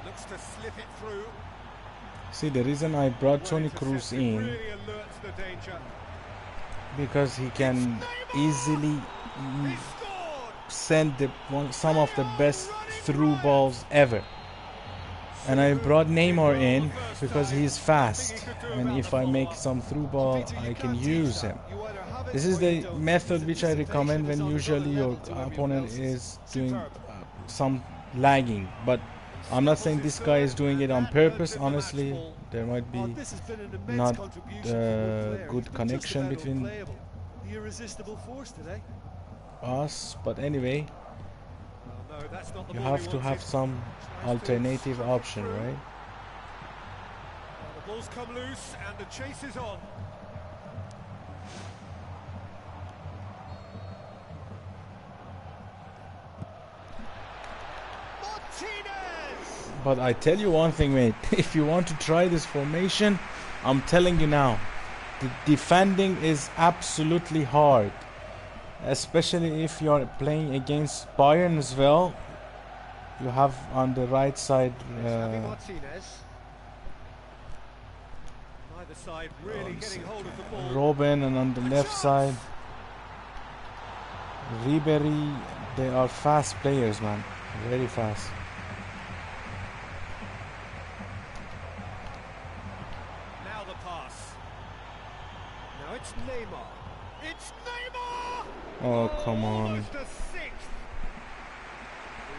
Looks to slip it through. See, the reason I brought Tony Kroos in, Really alert to the danger. because he can easily He scored! send some of the best through balls ever. And I brought Neymar in because he's fast, and if I make some through ball, I can use him. This is the method which I recommend when usually your opponent is doing some lagging, but I'm not saying this guy is doing it on purpose. Honestly, there might be not good connection between the irresistible force today. Us, but anyway, Well, no, that's not the you ball have he to have wanted. some Tries to alternative stroke it option, through. right? Well, the ball's come loose and the chase is on. Martinez! But I tell you one thing, mate. If you want to try this formation, I'm telling you now, the defending is absolutely hard. Especially if you're playing against Bayern as well. You have on the right side Javi Martinez. Neither side really getting hold of the ball. Robin, and on the left side Ribery. They are fast players, man. Very fast. Now the pass. Now it's Neymar. It's Neymar! Oh, come on. Almost a sixth.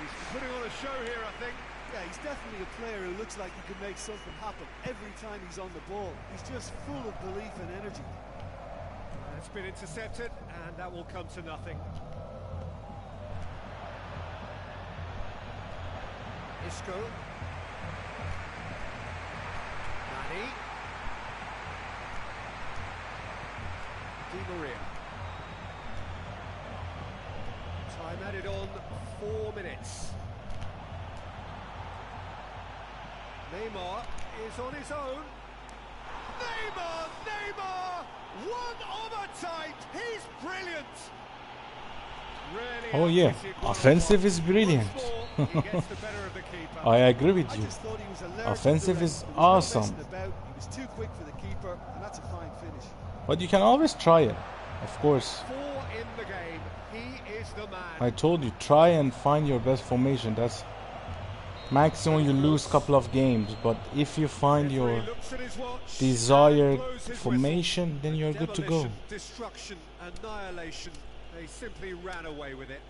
He's putting on a show here, I think. Yeah, he's definitely a player who looks like he can make something happen every time he's on the ball. He's just full of belief and energy. It's been intercepted, and that will come to nothing. Isco. Nani. Di Maria. Time added on 4 minutes. Neymar is on his own. Neymar! Neymar! One of a type! He's brilliant! Really Oh yeah, impressive offensive is brilliant. Once more, he gets the better of the keeper. I agree with I you. just thought he was alert. Offensive and is direct. There was no awesome. messing about. He was too quick for the keeper, and that's a fine finish. But you can always try it, of course. 4 in the game. He is the man. I told you, try and find your best formation. That's maximum you lose couple of games, but if you find your Referee looks at his watch desired and blows his formation, whistle. then you're good to go. Demolition, destruction, annihilation. They simply ran away with it.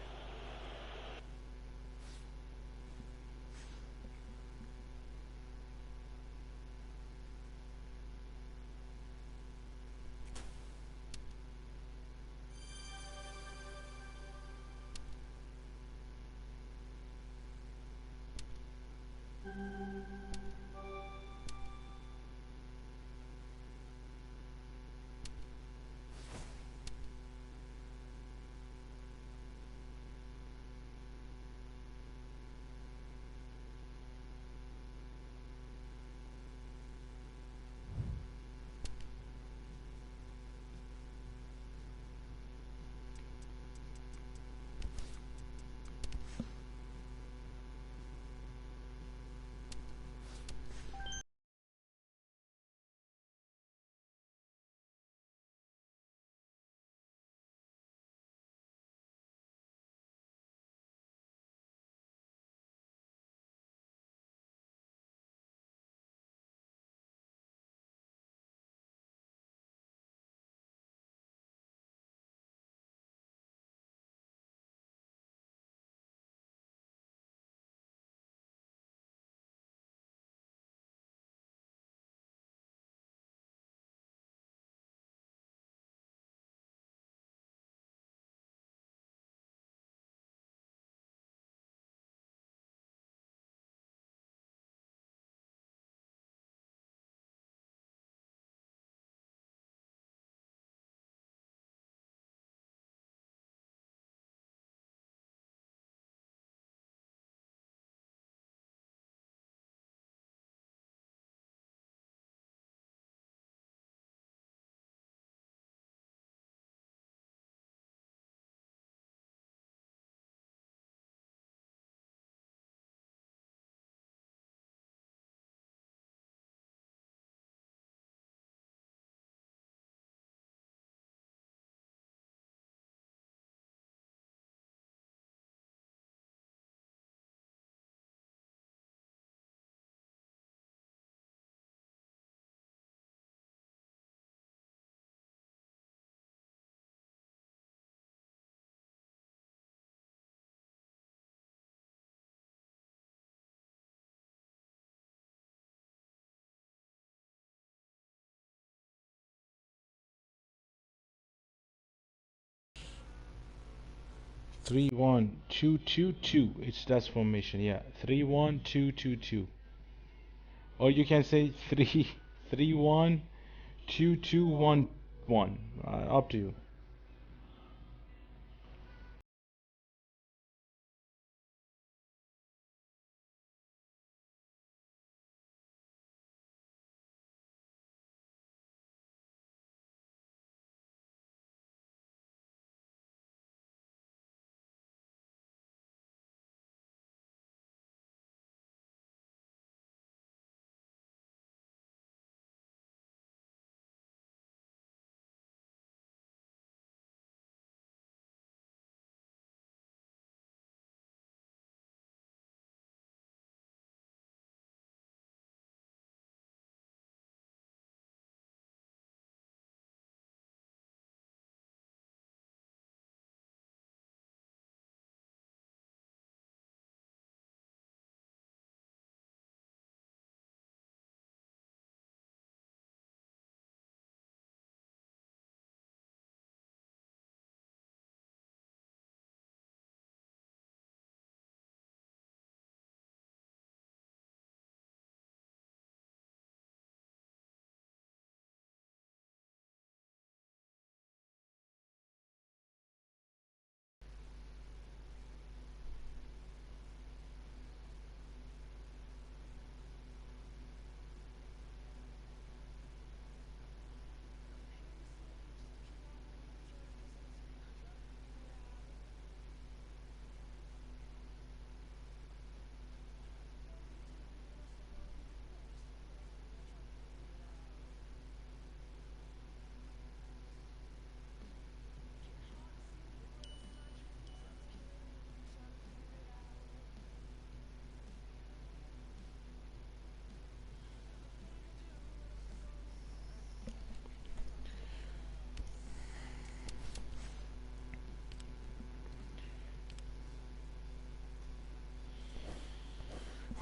3-1-2-2-2. It's that formation, yeah. 3-1-2-2-2. Or you can say 3-1-2-2-1-1. Up to you.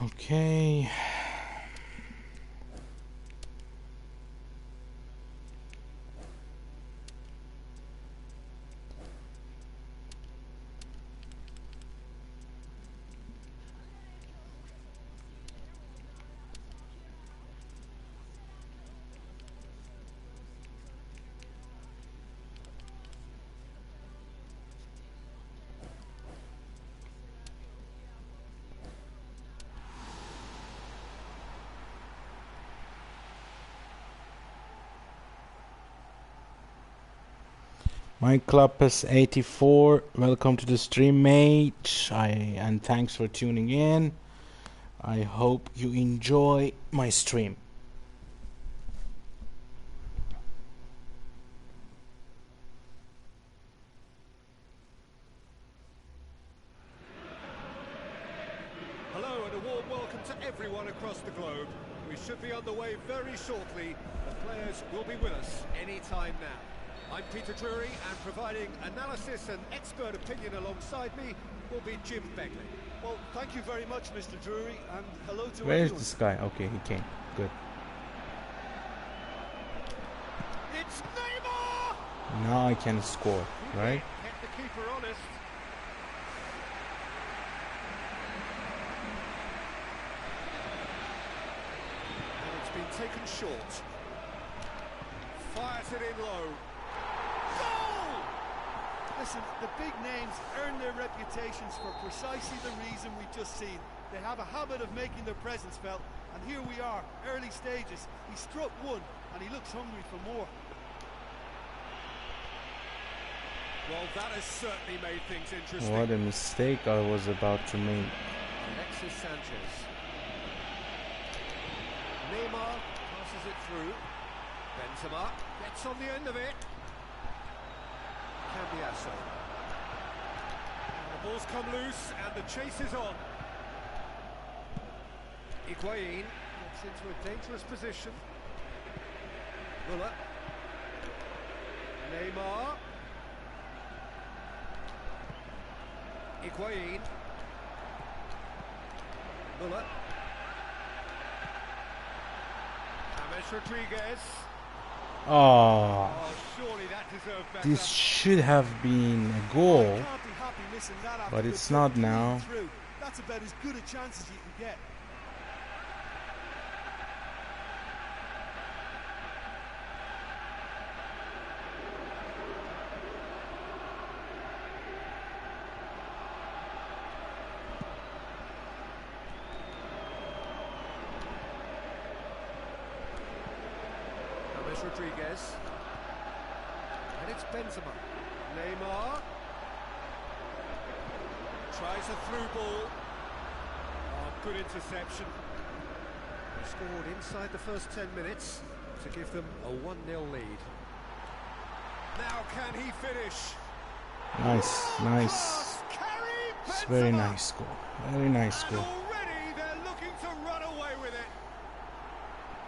Okay. MyClub PES84, welcome to the stream, mate. And thanks for tuning in. I hope you enjoy my stream. Hello and a warm welcome to everyone across the globe. We should be on the way very shortly. The players will be with us any time now. I'm Peter Drury, and providing analysis and expert opinion alongside me will be Jim Begley. Well, thank you very much, Mr. Drury, and hello to Where is everyone. this guy? Okay, he came. Good. It's Neymar! Now I can score, right? Kept the keeper honest. And it's been taken short. Fires it in low. Goal! Listen, the big names earn their reputations for precisely the reason we've just seen. They have a habit of making their presence felt, and here we are, early stages. He struck one, and he looks hungry for more. Well, that has certainly made things interesting. What a mistake I was about to make. Alexis Sanchez. Neymar passes it through. Benzema gets on the end of it. Cambiasso. The ball's come loose and the chase is on. Higuain gets into a dangerous position. Muller. Neymar. Higuain. Muller. James Rodriguez. Oh, Oh, surely that deserved better. this should have been a goal. I can't be happy Listen, that after but the it's ball not clean now. through, that's about as good a chance as you can get. Rodriguez, and it's Benzema. Neymar tries a through ball. Oh, good interception. They scored inside the first 10 minutes to give them a 1-0 lead. Now can he finish? Nice, nice. It's very nice goal. Very nice goal. Already they're looking to run away with it.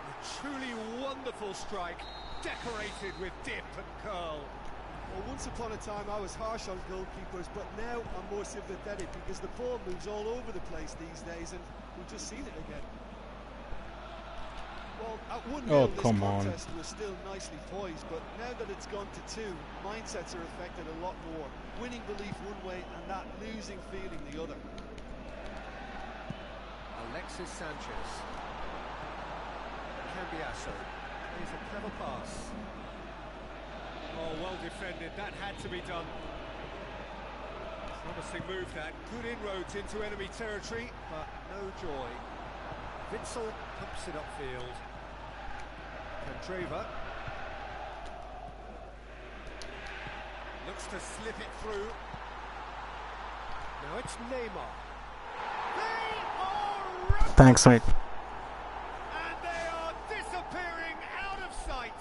A truly wonderful strike, decorated with dip and curl. Well, once upon a time I was harsh on goalkeepers, but now I'm more sympathetic because the ball moves all over the place these days, and we've just seen it again. Well, at 1-0 this contest was still nicely poised, but now that it's gone to 2, mindsets are affected a lot more. Winning belief one way and that losing feeling the other. Alexis Sanchez. Cambiasso. Plays a clever pass. Oh, well defended. That had to be done. Promising move that. Good inroads into enemy territory, but no joy. Witzel pumps it upfield. Candreva looks to slip it through. Now it's Neymar. They are Thanks, mate. and they are disappearing out of sight.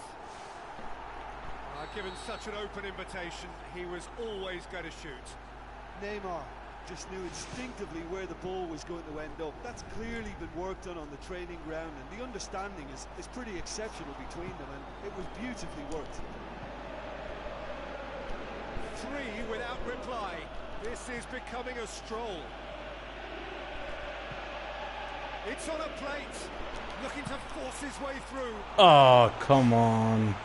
Given such an open invitation, he was always going to shoot. Neymar just knew instinctively where the ball was going to end up. That's clearly been worked on the training ground, and the understanding is pretty exceptional between them, and it was beautifully worked. 3 without reply. This is becoming a stroll. It's on a plate, looking to force his way through. Oh, come on.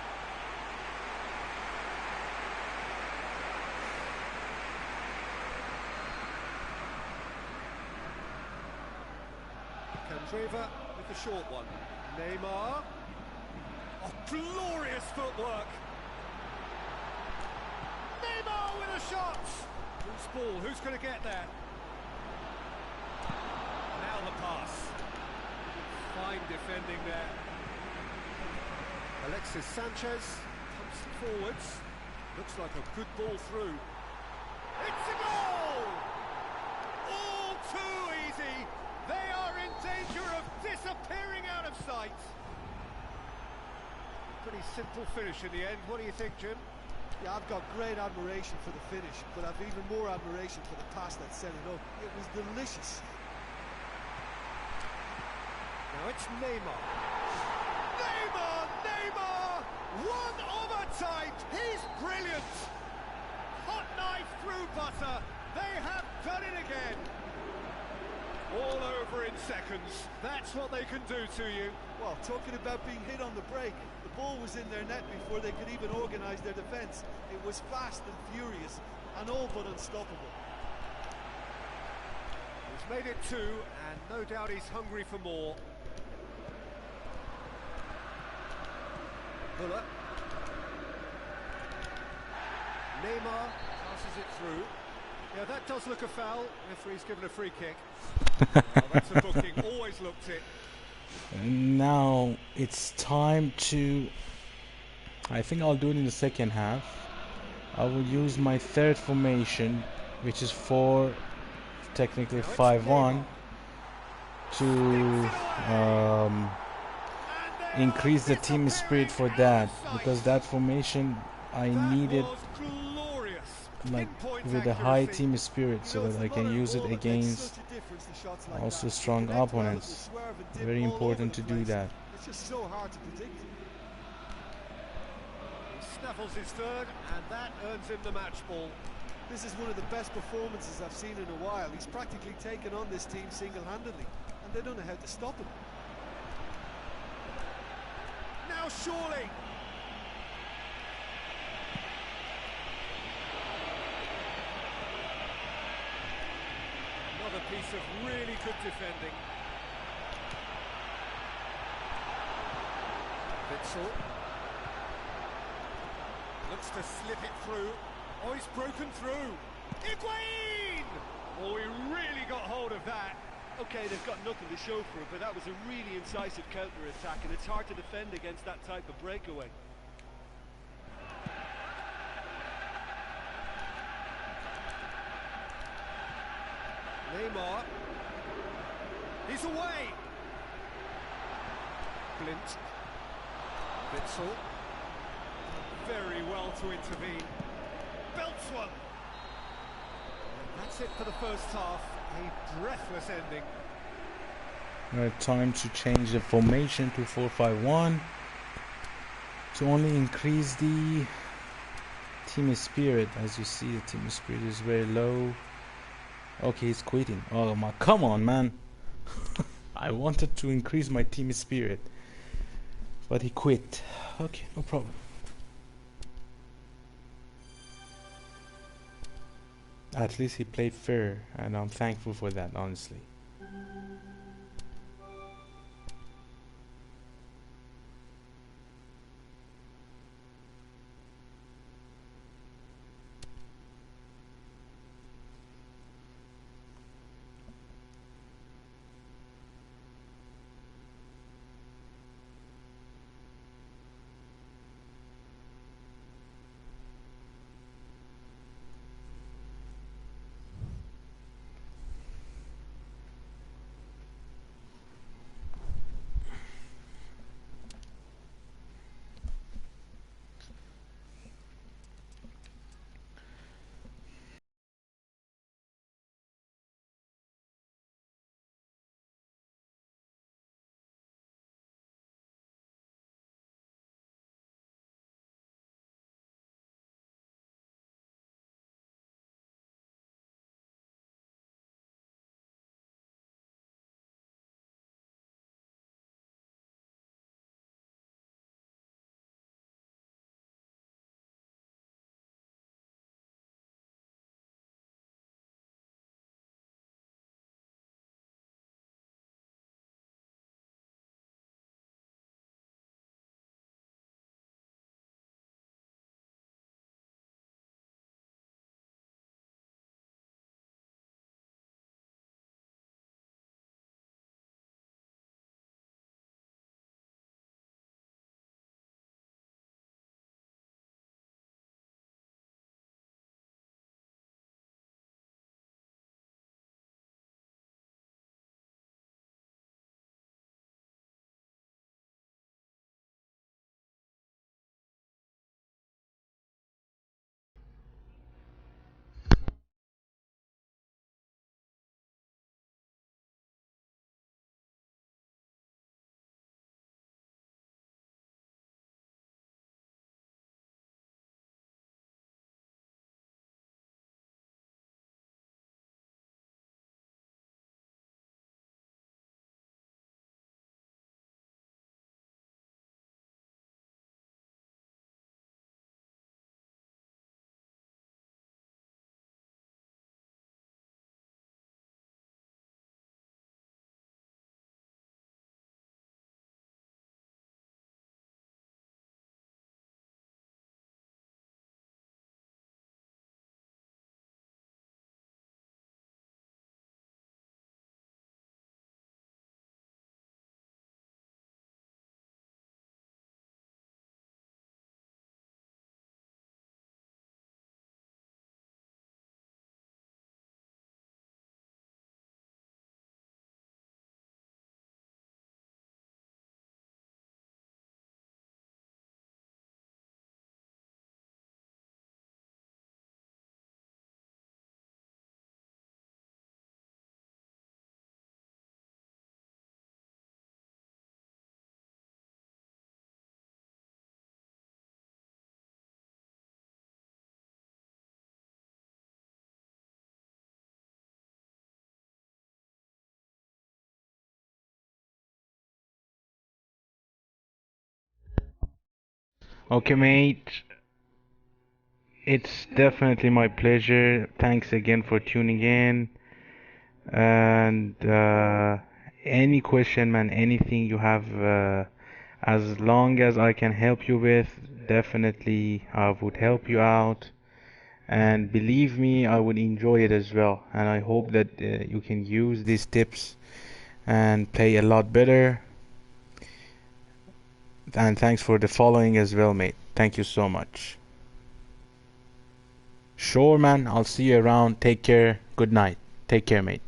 Candreva with the short one. Neymar. Oh, glorious footwork. Neymar with a shot. Loose ball. Who's going to get there? Now the pass. Fine defending there. Alexis Sanchez comes forwards. Looks like a good ball through. It's a goal! All too easy. They are in danger of disappearing out of sight. Pretty simple finish in the end. What do you think, Jim? Yeah, I've got great admiration for the finish, but I've even more admiration for the pass that set it up. It was delicious. Now it's Neymar. Neymar! One of a type! He's brilliant! Hot knife through butter. They have done it again. All over in seconds. That's what they can do to you. Well, talking about being hit on the break, the ball was in their net before they could even organise their defence. It was fast and furious, and all but unstoppable. He's made it 2, and no doubt he's hungry for more. Müller. Neymar passes it through. Yeah, that does look a foul. Referee's given a free kick. Oh, that's a booking. Always looked it. Now it's time to... I think I'll do it in the second half. I will use my third formation, which is technically 5-1, to increase the team spirit for that, because that formation I needed like with a high team spirit so that I can use it against also strong opponents. Very important to do that. It's just so hard to predict. He snaffles his third, and that earns him the match ball. This is one of the best performances I've seen in a while. He's practically taken on this team single-handedly, and they don't know how to stop him. Now surely. piece of really good defending. Witzel looks to slip it through. Oh, he's broken through. Higuain! Oh, he really got hold of that. Okay, they've got nothing to show for it, but that was a really incisive counter-attack, and it's hard to defend against that type of breakaway. Neymar. He's away. Blint. Witzel. Very well to intervene. Belts one. And that's it for the first half. A breathless ending. Time to change the formation to 4-5-1 to only increase the team spirit. As you see, the team spirit is very low. Okay, he's quitting. Oh my, come on, man. I wanted to increase my team spirit, but he quit. Okay, no problem. At least he played fair, and I'm thankful for that, honestly. Okay, mate. It's definitely my pleasure. Thanks again for tuning in. And any question, man, anything you have, as long as I can help you with, definitely I would help you out. And believe me, I would enjoy it as well. And I hope that you can use these tips and play a lot better. And thanks for the following as well, mate. Thank you so much. Sure, man. I'll see you around. Take care. Good night. Take care, mate.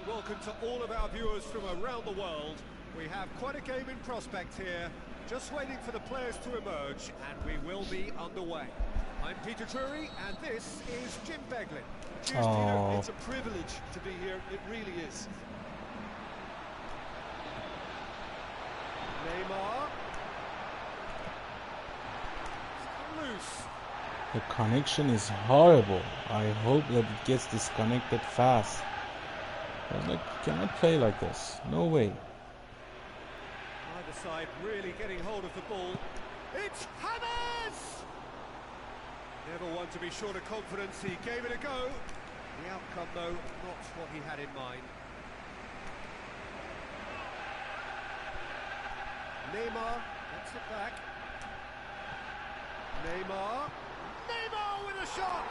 Welcome to all of our viewers from around the world. We have quite a game in prospect here, just waiting for the players to emerge, and we will be underway. I'm Peter Drury, and this is Jim Beglin. Cheers, Peter. It's a privilege to be here. It really is. Neymar. Loose. The connection is horrible. I hope that it gets disconnected fast. I was like, you cannot play like this. No way. Either side really getting hold of the ball. It's Hammers! Never one to be short of confidence. He gave it a go. The outcome, though, not what he had in mind. Neymar gets it back. Neymar. Neymar with a shot!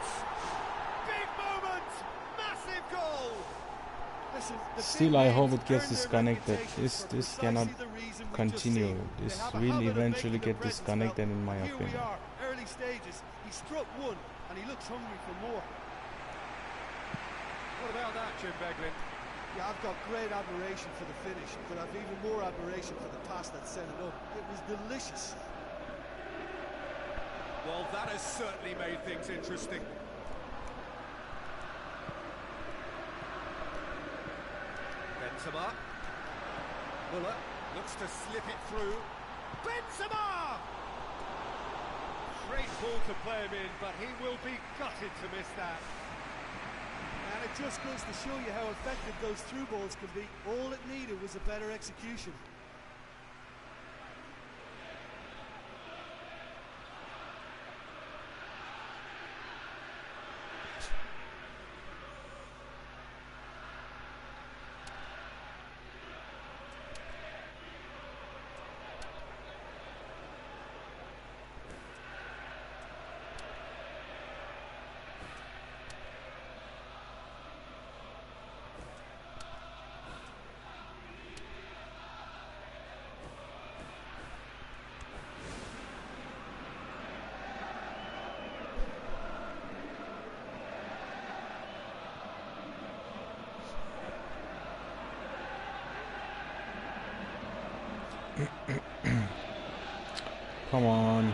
Big moment! Massive goal! Listen, still, I hope it gets disconnected. This cannot continue. This will eventually get disconnected, in my opinion. Here we are, early stages. He struck one, and he looks hungry for more. What about that, Jim Beglin? Yeah, I've got great admiration for the finish, but I've even more admiration for the pass that set it up. It was delicious. Well, that has certainly made things interesting. Benzema. Muller looks to slip it through. Benzema! Great ball to play him in, but he will be gutted to miss that. And it just goes to show you how effective those through balls can be. All it needed was a better execution. Come on.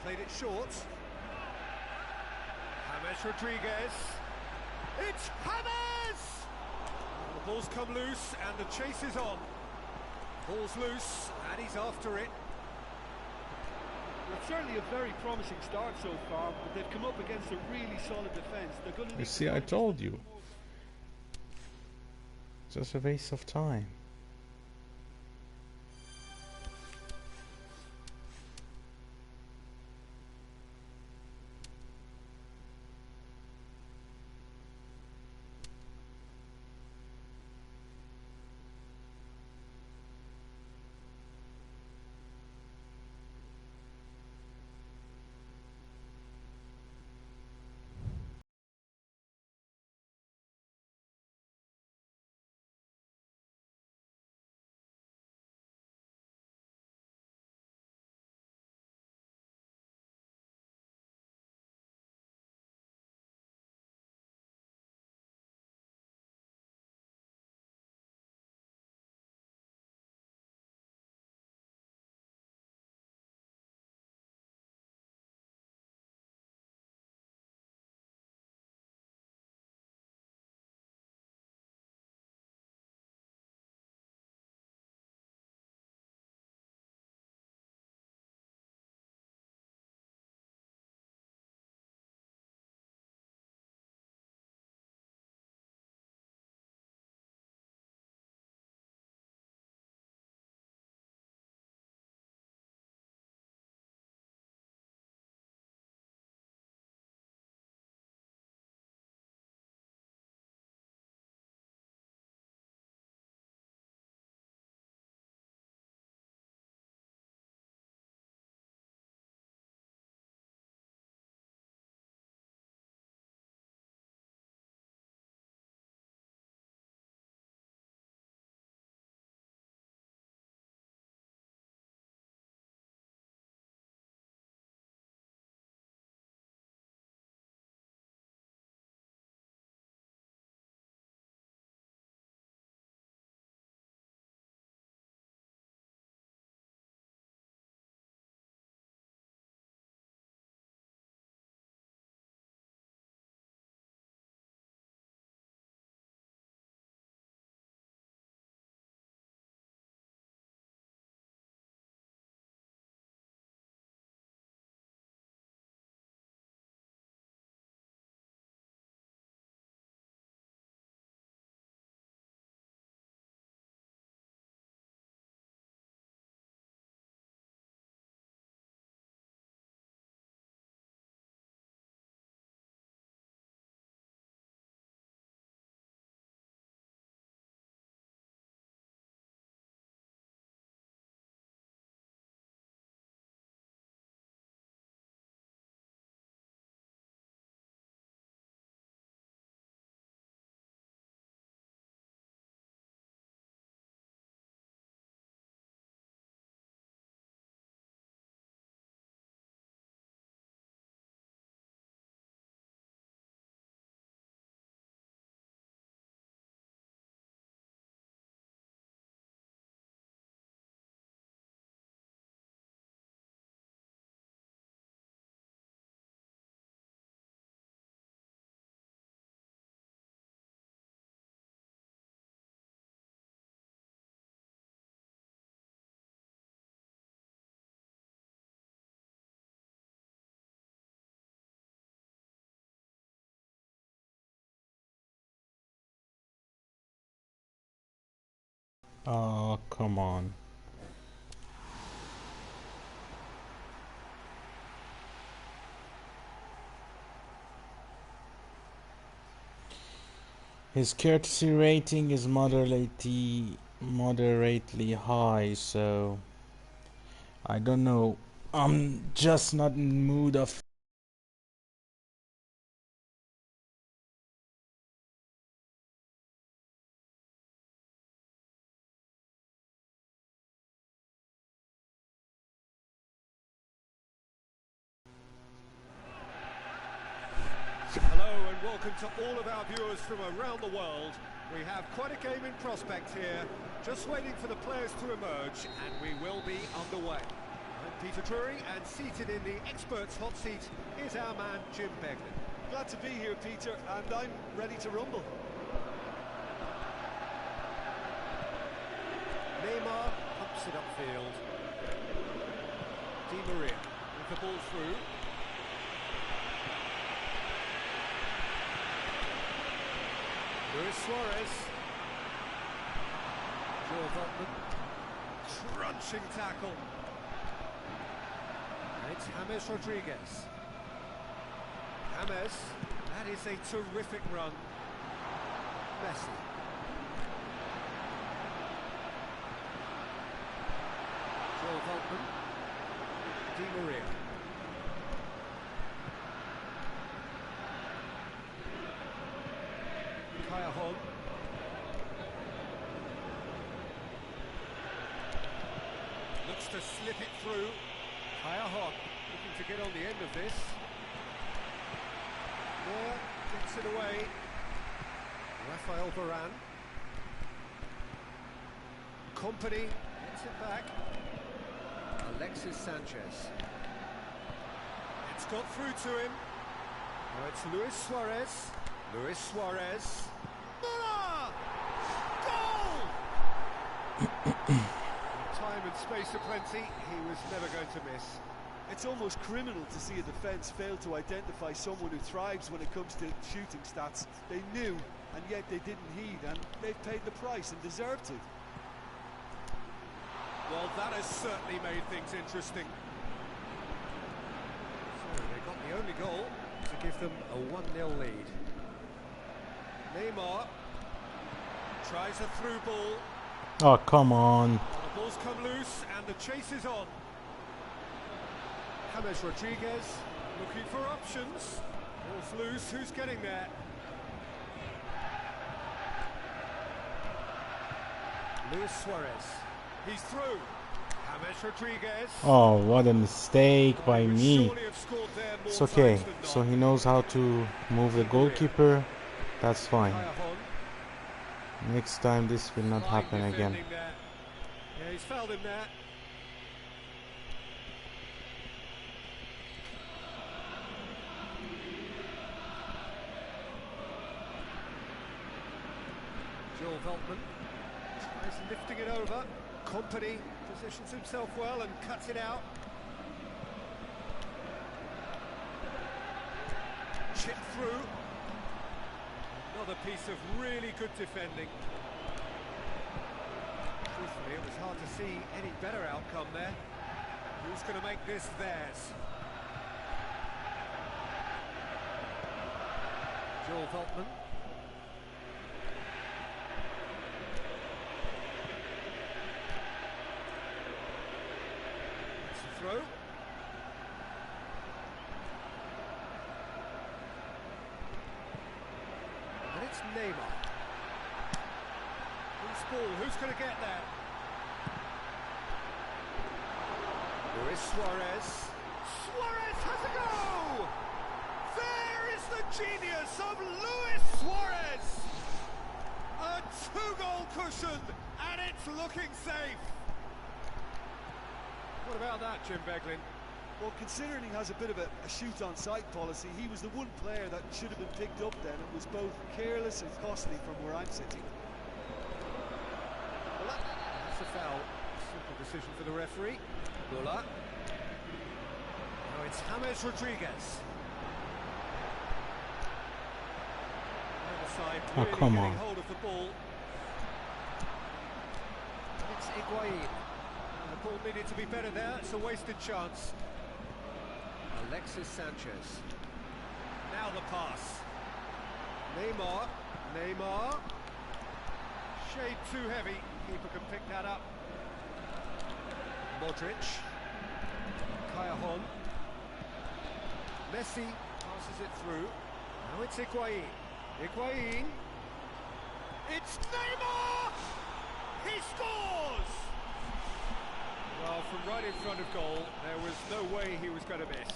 Played it short. James Rodriguez. It's James! The ball's come loose and the chase is on. Ball's loose and he's after it. Well, it's certainly a very promising start so far, but they've come up against a really solid defence. They're going to You see, I told you. Just a waste of time. Oh, come on. His courtesy rating is moderately high, so I don't know. I'm just not in the mood of welcome to all of our viewers from around the world. We have quite a game in prospect here, just waiting for the players to emerge, and we will be underway. I'm Peter Drury, and seated in the experts' hot seat is our man Jim Beglin. Glad to be here, Peter, and I'm ready to rumble. Neymar pumps it upfield. Di Maria with the ball through. Luis Suarez. Joel Veltman. Crunching tackle. And it's James Rodriguez. James. That is a terrific run. Messi. Joel Veltman. Di Maria. Hon. Looks to slip it through. Hon looking to get on the end of this. Moore gets it away. Rafael Varane. Company gets it back. Alexis Sanchez. It's got through to him. Now it's Luis Suarez. Luis Suarez. Goal! Time and space aplenty, he was never going to miss. It's almost criminal to see a defence fail to identify someone who thrives when it comes to shooting stats. They knew, and yet they didn't heed, and they've paid the price and deserve to. Well, that has certainly made things interesting. So they got the only goal to give them a 1-0 lead. Neymar tries a through ball. Oh, come on. The ball's come loose and the chase is on. James Rodriguez looking for options. Ball's loose, who's getting there? Luis Suarez. He's through. James Rodriguez. Oh, what a mistake by me. It's okay. So So he knows how to move the goalkeeper. That's fine. Next time this will not happen again. Yeah, he's fouled him there. Joel Veltman tries lifting it over. Company positions himself well and cuts it out. Chip through. Another piece of really good defending. Truthfully, it was hard to see any better outcome there. Who's going to make this theirs? Joel Veltman. It's a throw. And it's Neymar. Loose ball, who's going to get that? Luis Suarez. Suarez has a go! There is the genius of Luis Suarez! A 2-goal cushion, and it's looking safe. What about that, Jim Beglin? Well, considering he has a bit of a shoot-on-sight policy, he was the one player that should have been picked up then. It was both careless and costly from where I'm sitting. Well, that's a foul. Simple decision for the referee. Bulla. Now it's James Rodriguez. Either side really come getting on. hold of the ball. And it's Higuain. The ball needed to be better there. It's a wasted chance. Alexis Sanchez. Now the pass. Neymar. Neymar. Shade too heavy. Keeper can pick that up. Modric. Hon. Messi passes it through. Now it's Higuain. Higuain. It's Neymar! He scores! Well, from right in front of goal, there was no way he was going to miss.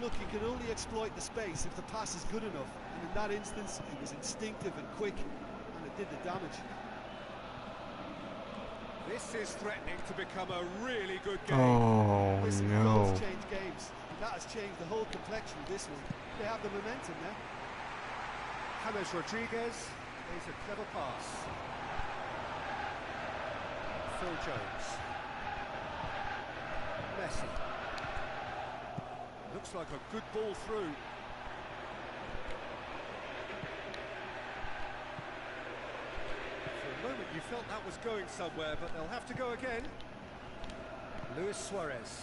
Look, you can only exploit the space if the pass is good enough, and in that instance, it was instinctive and quick, and it did the damage. This is threatening to become a really good game. Oh Listen, no. goals change games, and that has changed the whole complexion of this one. They have the momentum now. James Rodriguez plays a clever pass. Phil Jones. Messi. Looks like a good ball through. For a moment you felt that was going somewhere, but they'll have to go again. Luis Suarez.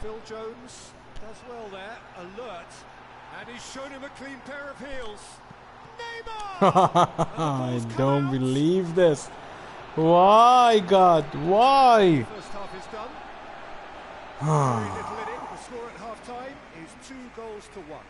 Phil Jones does well there, alert, and he's shown him a clean pair of heels. Neymar! I don't believe this. Why, God? Why? First half is done. Very little in it. The score at half-time is 2-1.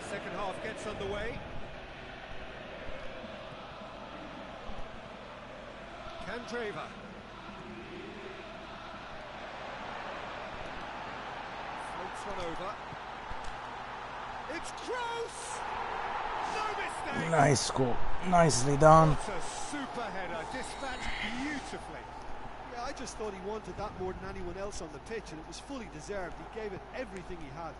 Second half gets underway. Candreva. Floats one over. It's Kroos! No mistake! Nice goal. Nicely done. What a super header, dispatched beautifully. Yeah, I just thought he wanted that more than anyone else on the pitch, and it was fully deserved. He gave it everything he had.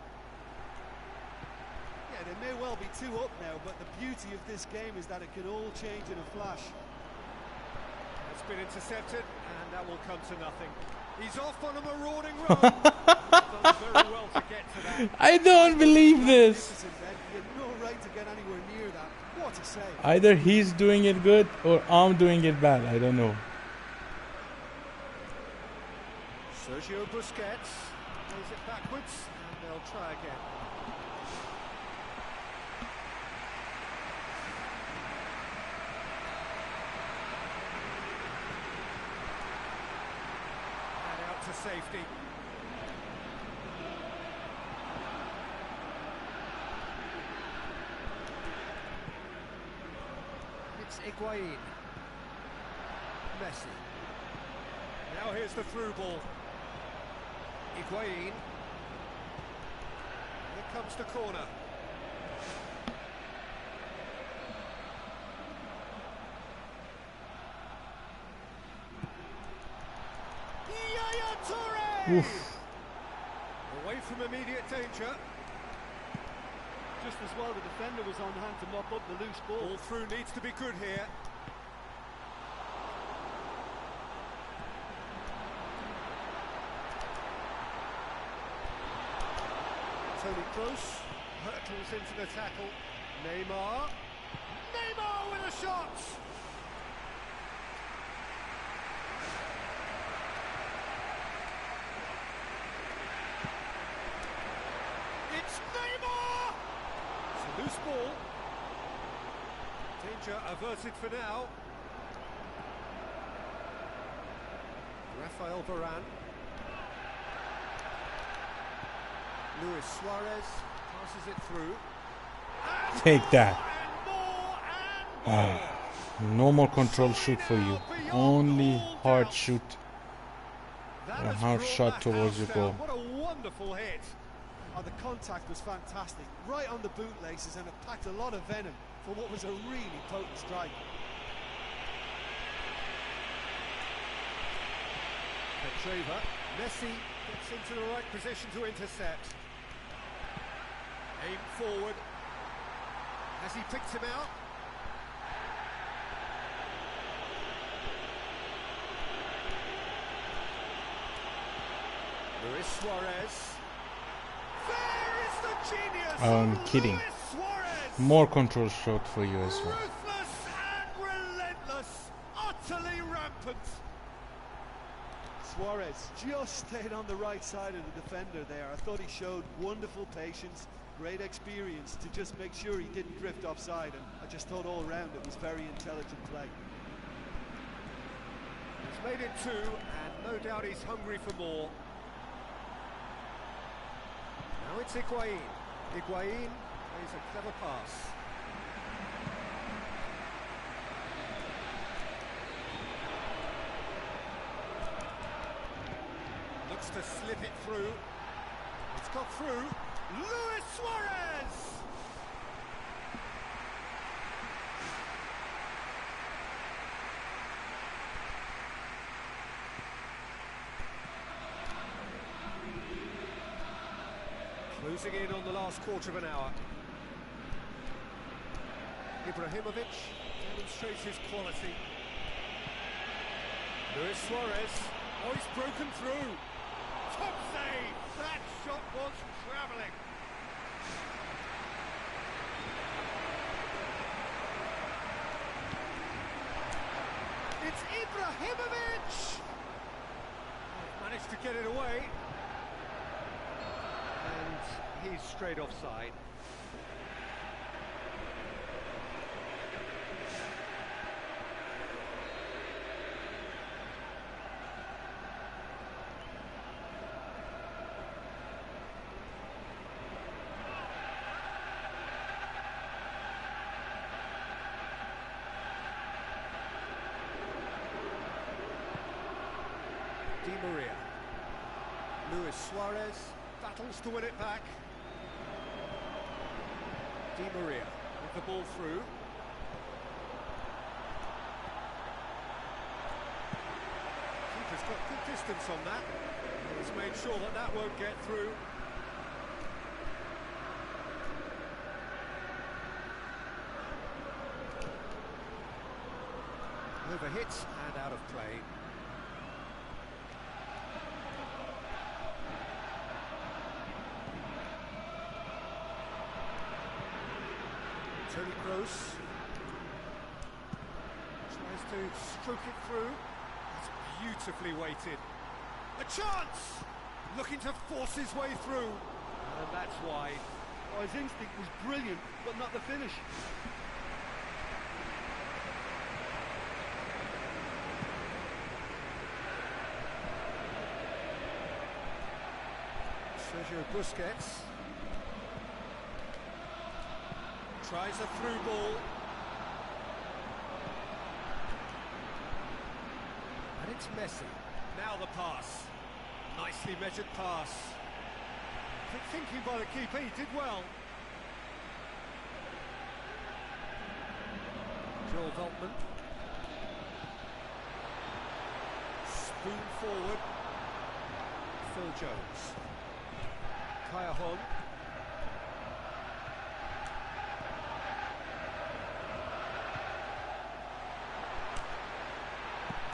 Yeah, they may well be 2 up now, but the beauty of this game is that it can all change in a flash. It's been intercepted, and that will come to nothing. He's off on a marauding run. Done very well to get to that. I don't believe this. Magnificent, Ben. He had no right to get anywhere near that. What a save. Either he's doing it good or I'm doing it bad. I don't know. Sergio Busquets plays it backwards, and they'll try again. To safety. It's Higuain. Messi. Now here's the through ball. Higuain. Here comes the corner. Oof. Away from immediate danger. Just as well the defender was on hand to mop up the loose ball. Ball through needs to be good here. Toni Kroos hurtles into the tackle. Neymar. Neymar with a shot! It's Neymar! It's a loose ball. Danger averted for now. Rafael Varane. Luis Suarez passes it through. And Take that. more and more. Normal control shoot for you. Only hard shoot. That and has hard brought shot the towards house your goal. down. What a wonderful hit. Oh, the contact was fantastic. Right on the bootlaces, and it packed a lot of venom for what was a really potent strike. Petreva. Messi gets into the right position to intercept. Aim forward. Has he picked him out? Luis Suarez. There is the genius I'm of kidding. Luis Suarez. More control shot for you as well. Ruthless and relentless, utterly rampant. Suarez just stayed on the right side of the defender there. I thought he showed wonderful patience, great experience to just make sure he didn't drift offside, and I just thought all round it was very intelligent play. He's made it 2, and no doubt he's hungry for more. Now it's Higuain. Higuain plays a clever pass. Looks to slip it through. It's got through. Luis Suarez! Closing in on the last quarter of an hour. Ibrahimovic demonstrates his quality. Luis Suarez. Oh, he's broken through. Top save! That shot was travelling. It's Ibrahimovic! Managed to get it away. And he's straight offside. Di Maria. Luis Suarez battles to win it back. Di Maria with the ball through. Keeper's got good distance on that. He's made sure that that won't get through. Overhit and out of play. Toni Kroos tries to stroke it through. It's beautifully weighted. A chance! Looking to force his way through. And that's wide. Oh, his instinct was brilliant, but not the finish. Sergio Busquets tries a through ball. And it's Messi. Now the pass. Nicely measured pass. Quick thinking by the keeper, he did well. Joel Veltman. Spoon forward. Phil Jones. Kaya Hon.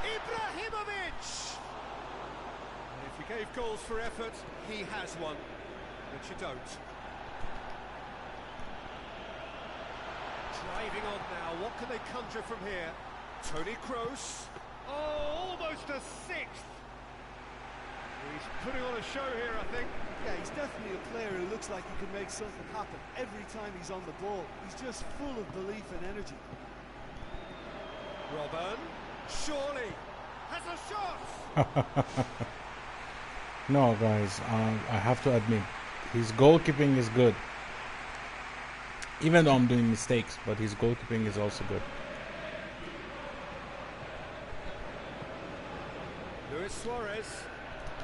Ibrahimovic! And if you gave goals for effort, he has one, but you don't. Driving on now, what can they conjure from here? Toni Kroos. Oh, almost a sixth! He's putting on a show here, I think. Yeah, he's definitely a player who looks like he can make something happen every time he's on the ball. He's just full of belief and energy. Robben, surely, has a shot! No, guys, I have to admit, his goalkeeping is good. Even though I'm doing mistakes, but his goalkeeping is also good. Luis Suarez,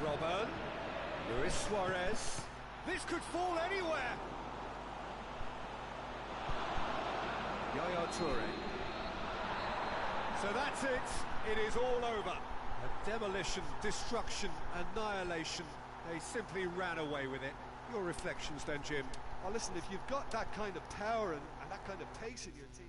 Robben, Luis Suarez. This could fall anywhere. Yaya Toure. So that's it. It is all over. A demolition, destruction, annihilation. They simply ran away with it. Your reflections then, Jim? Well, listen, if you've got that kind of power and that kind of pace in your team...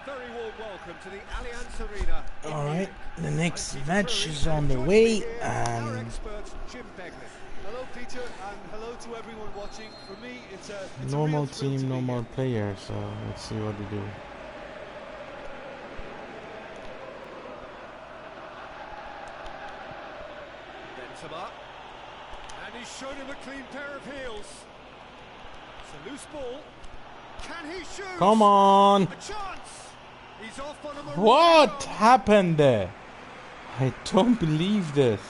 a very warm welcome to the Allianz Arena. Alright, the next match Curry, is on the joining me way, here, our and expert Jim Begley. Hello, Peter, and hello to everyone watching. For me, it's a normal real thrill to team, be normal here. player, so let's see what they do. Benzema, and he's shown him a clean pair of heels. It's a loose ball. Can he shoot? Come on! A chance. He's off on a maroon What run. happened there? I don't believe this.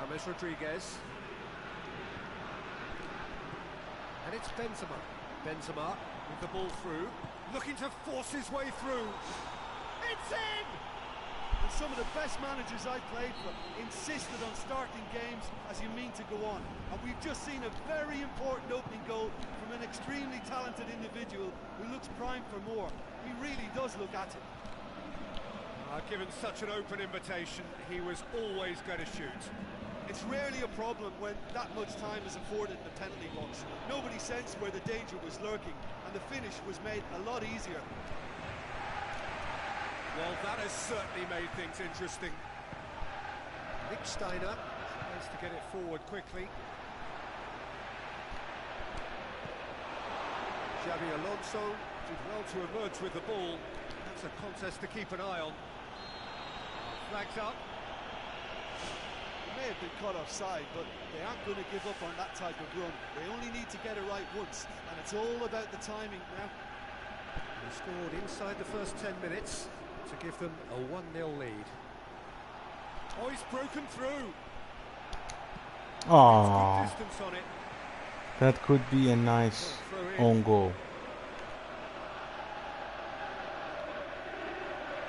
James Rodriguez. And it's Benzema. Benzema with the ball through, looking to force his way through. It's in! And some of the best managers I played for insisted on starting games as you mean to go on. And we've just seen a very important opening goal from an extremely talented individual who looks primed for more. He really does look at it. Given such an open invitation, he was always going to shoot. It's rarely a problem when that much time is afforded in the penalty box. Nobody sensed where the danger was lurking, and the finish was made a lot easier. Well, that has certainly made things interesting. Nick Steiner tries to get it forward quickly. Xavi Alonso did well to emerge with the ball. That's a contest to keep an eye on. Flags up. They may have been caught offside, but they aren't going to give up on that type of run. They only need to get it right once, and it's all about the timing now. They scored inside the first 10 minutes to give them a 1-0 lead. Oh, he's broken through. Aww, Good distance on it. that could be a nice own goal.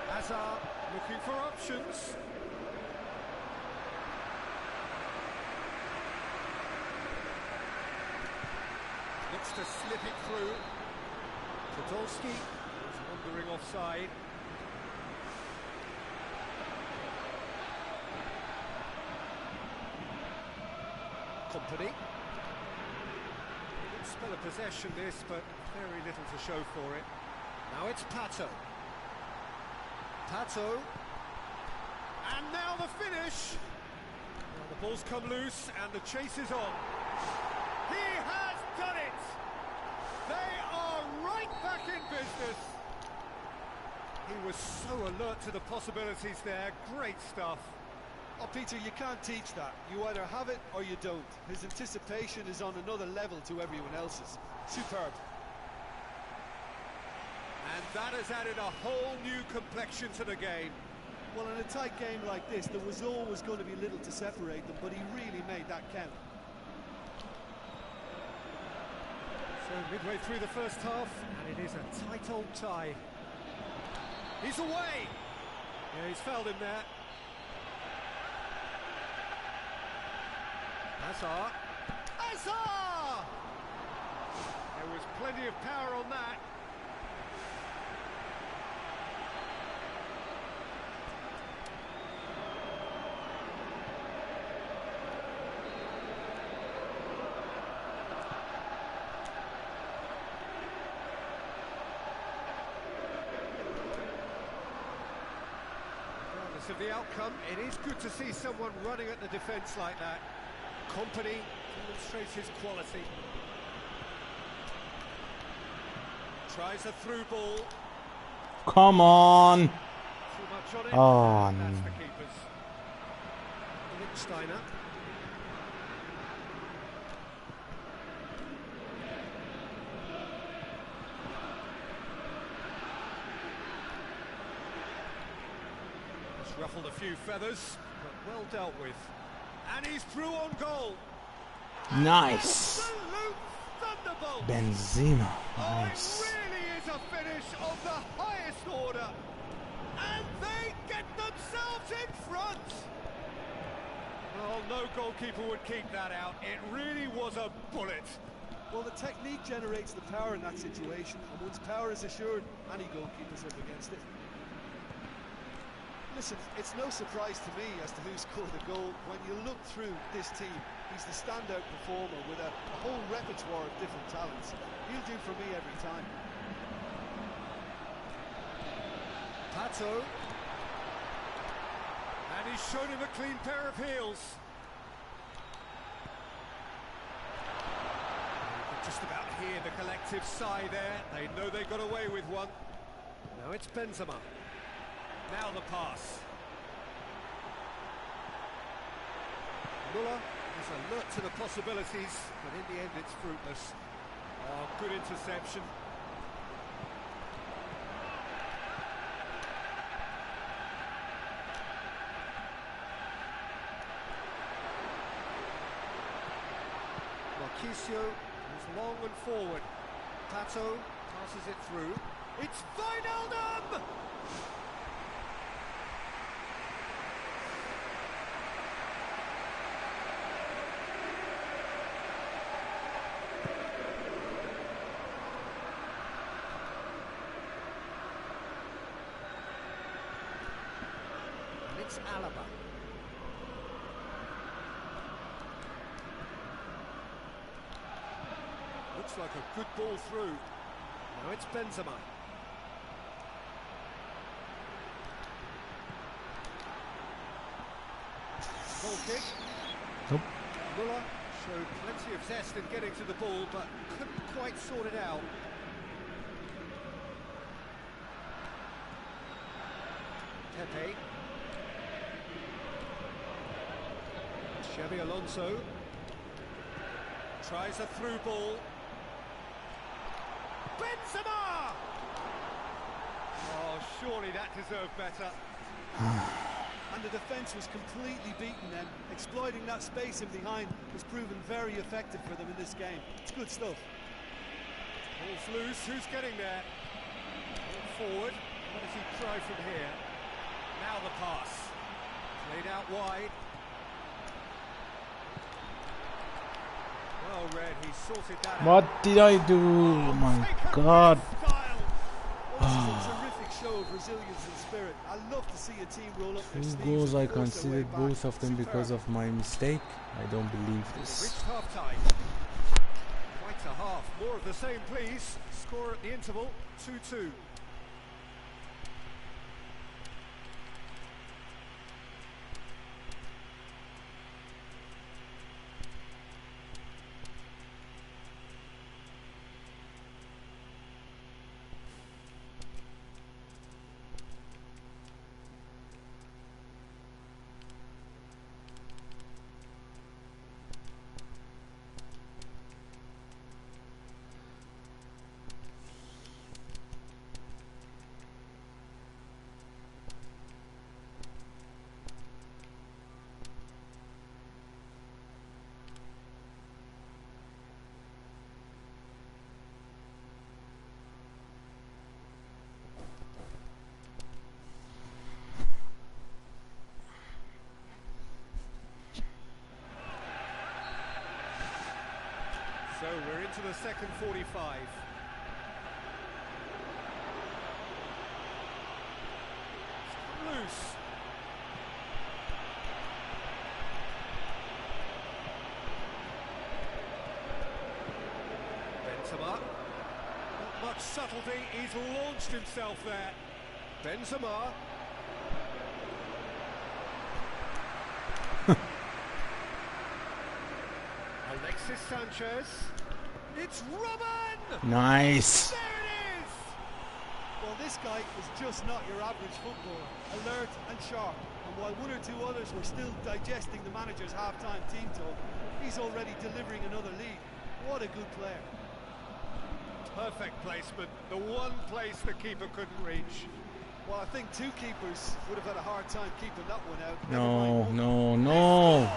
Hazard looking for options. Looks to slip it through. Podolski is wandering offside. Company. Good spell of possession this, but very little to show for it. Now it's Pato. Pato. And now the finish. Well, the ball's come loose and the chase is on. He has done it! They are right back in business. He was so alert to the possibilities there. Great stuff. Oh, Peter, you can't teach that. You either have it or you don't. His anticipation is on another level to everyone else's. Superb. And that has added a whole new complexion to the game. Well, in a tight game like this, there was always going to be little to separate them, but he really made that count. So midway through the first half, and it is a tight old tie. He's away! Yeah, he's fouled him there. Hazard! Hazard! There was plenty of power on that. Regardless of the outcome, it is good to see someone running at the defence like that. Company demonstrates his quality. Tries a through ball. Come on! Too much on it. Oh, That's no. the keepers. Nick Steiner. Just ruffled a few feathers, but well dealt with. And he's through on goal. Nice! Absolute thunderbolt. Benzema, Oh, nice. it really is a finish of the highest order. And they get themselves in front. Well, no goalkeeper would keep that out. It really was a bullet. Well, the technique generates the power in that situation, and once power is assured, any goalkeeper's up against it. Listen, it's no surprise to me as to who scored the goal. When you look through this team, he's the standout performer with a whole repertoire of different talents. He'll do for me every time. Pato. And he's shown him a clean pair of heels. You can just about hear the collective sigh there. They know they got away with one. Now it's Benzema. Now the pass. Muller is alert to the possibilities, but in the end it's fruitless. Oh, good interception. Marquisio is long and forward. Pato passes it through. It's Wijnaldum! And it's Alaba. Looks like a good ball through. Now it's Benzema. Goal kick. Nope. Muller showed plenty of zest in getting to the ball, but couldn't quite sort it out. Pepe. Xabi Alonso tries a through ball. Benzema! Oh, surely that deserved better. And the defence was completely beaten then. Exploiting that space in behind was proven very effective for them in this game. It's good stuff. Ball's loose, who's getting there? Forward, what does he try from here? Now the pass. Played out wide. Well read, he sorted that out. What did I do? Oh my god. Well, this is a terrific show of resilience and spirit. I love to see a team roll up their Two sleeves goals, and I force their way considered back. both of them Superb. because of my mistake. I don't believe Reached this. half-time. Quite a half. More of the same, please. Score at the interval, 2-2. So we're into the second 45. Loose. Benzema. Not much subtlety, he's launched himself there. Benzema. Alexis Sanchez. It's Robin! Nice. There it is! Well, this guy is just not your average footballer. Alert and sharp. And while one or two others were still digesting the manager's half-time team talk, he's already delivering another lead. What a good player. Perfect placement. The one place the keeper couldn't reach. Well, I think two keepers would have had a hard time keeping that one out. No, no, no.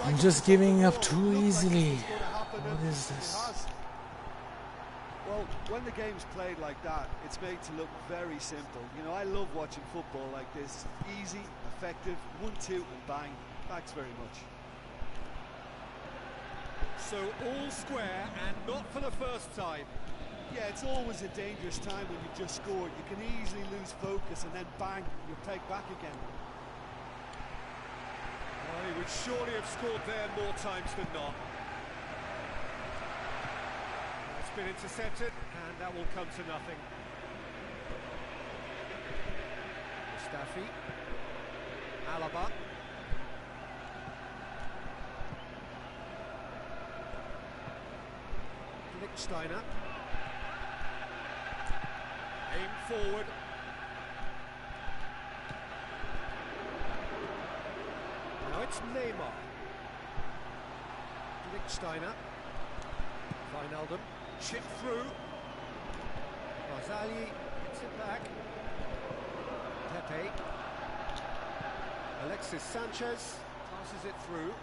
I'm just giving up too easily. What is this? Well, when the game's played like that, it's made to look very simple. You know, I love watching football like this. Easy, effective, 1-2 and bang. Thanks very much. So all square, and not for the first time. Yeah, it's always a dangerous time when you've just scored. You can easily lose focus and then bang, you're pegged back again. Well, he would surely have scored there more times than not. It's been intercepted, and that will come to nothing. Mustafi. Alaba. Steiner. Aim forward. Now it's Neymar. Steiner. Wijnaldum. Chip through. Barzagli gets it back. Pepe. Alexis Sanchez passes it through.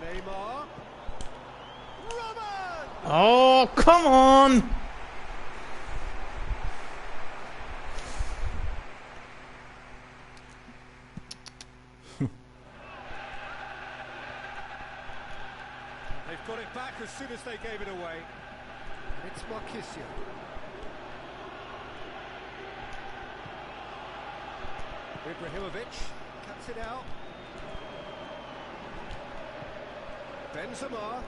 Neymar. Robin! Oh, come on! They've got it back as soon as they gave it away. It's Marquisio. Ibrahimovic cuts it out. Benzema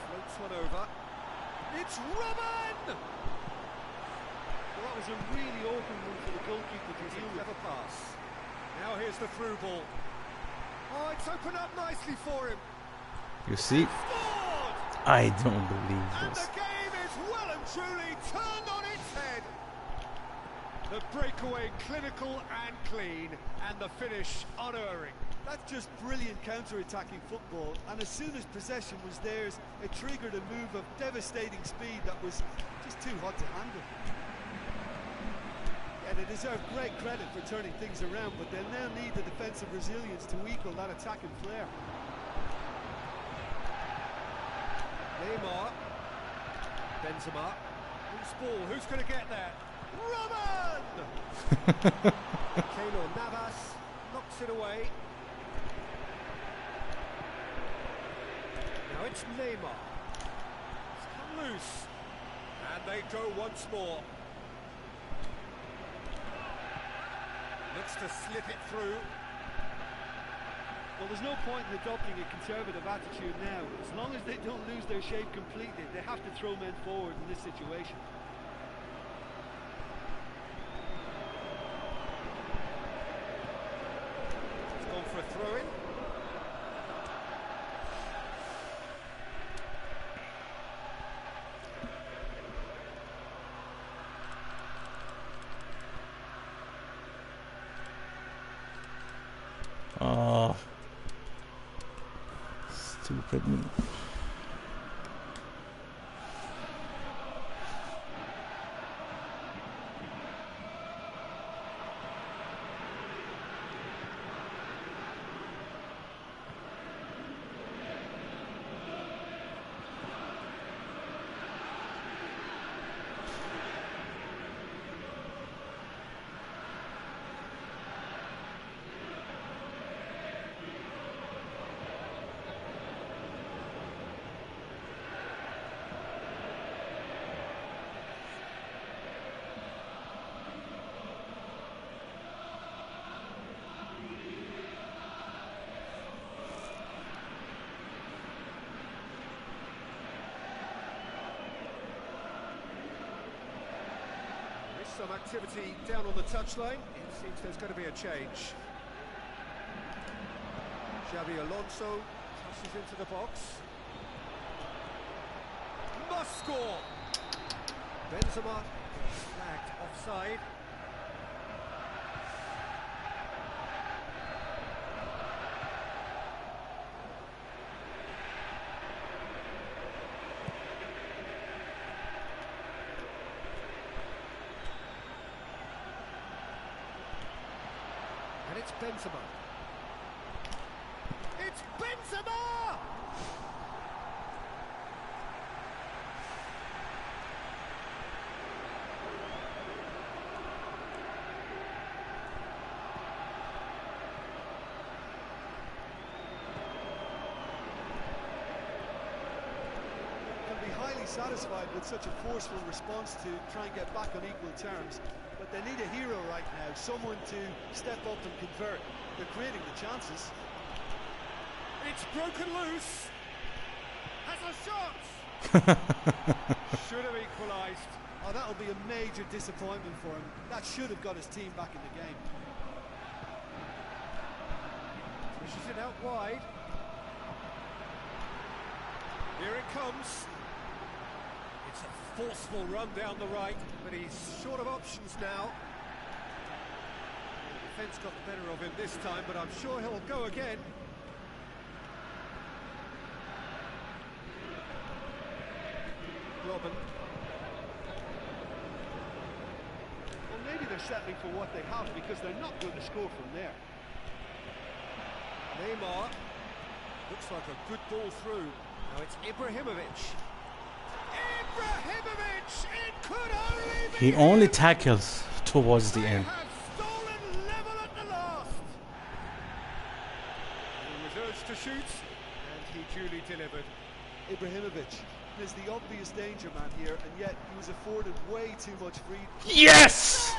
floats one over. It's Robin! Well, that was a really open one for the goalkeeper to deal with. Clever pass. Now here's the through ball. Oh, it's opened up nicely for him. You see? Scored! I don't believe And this. the game is well and truly turned on its head. The breakaway clinical and clean, and the finish unerring. That's just brilliant counter-attacking football, and as soon as possession was theirs, it triggered a move of devastating speed that was just too hot to handle. And they deserve great credit for turning things around, but they'll now need the defensive resilience to equal that attacking flair. Neymar. Benzema. Loose ball, who's going to get there? Robin! Keylor Navas knocks it away. Now it's Neymar. It's come loose. And they go once more. Looks to slip it through. Well, there's no point in adopting a conservative attitude now. As long as they don't lose their shape completely, they have to throw men forward in this situation. It's gone for a throw-in. Oh, stupid me. Some activity down on the touchline. It seems there's going to be a change. Xabi Alonso tosses into the box. Must score! Benzema flagged offside. And it's Benzema. It's Benzema! Can be highly satisfied with such a forceful response to try and get back on equal terms. But they need a hero right now, someone to step up and convert. They're creating the chances. It's broken loose. Has a shot. Should have equalised. Oh, that'll be a major disappointment for him. That should have got his team back in the game. Pushes it out wide. Here it comes. It's a forceful run down the right, but he's short of options now. The defence got the better of him this time, but I'm sure he'll go again. Robin. Well, maybe they're settling for what they have because they're not going to score from there. Neymar. Looks like a good ball through. Now it's Ibrahimovic. Ibrahimovic! It could only be He only tackles towards the They end. have stolen level at the last. He was urged to shoot, and he duly delivered. Ibrahimovic is the obvious danger man here, and yet he was afforded way too much freedom. Yes!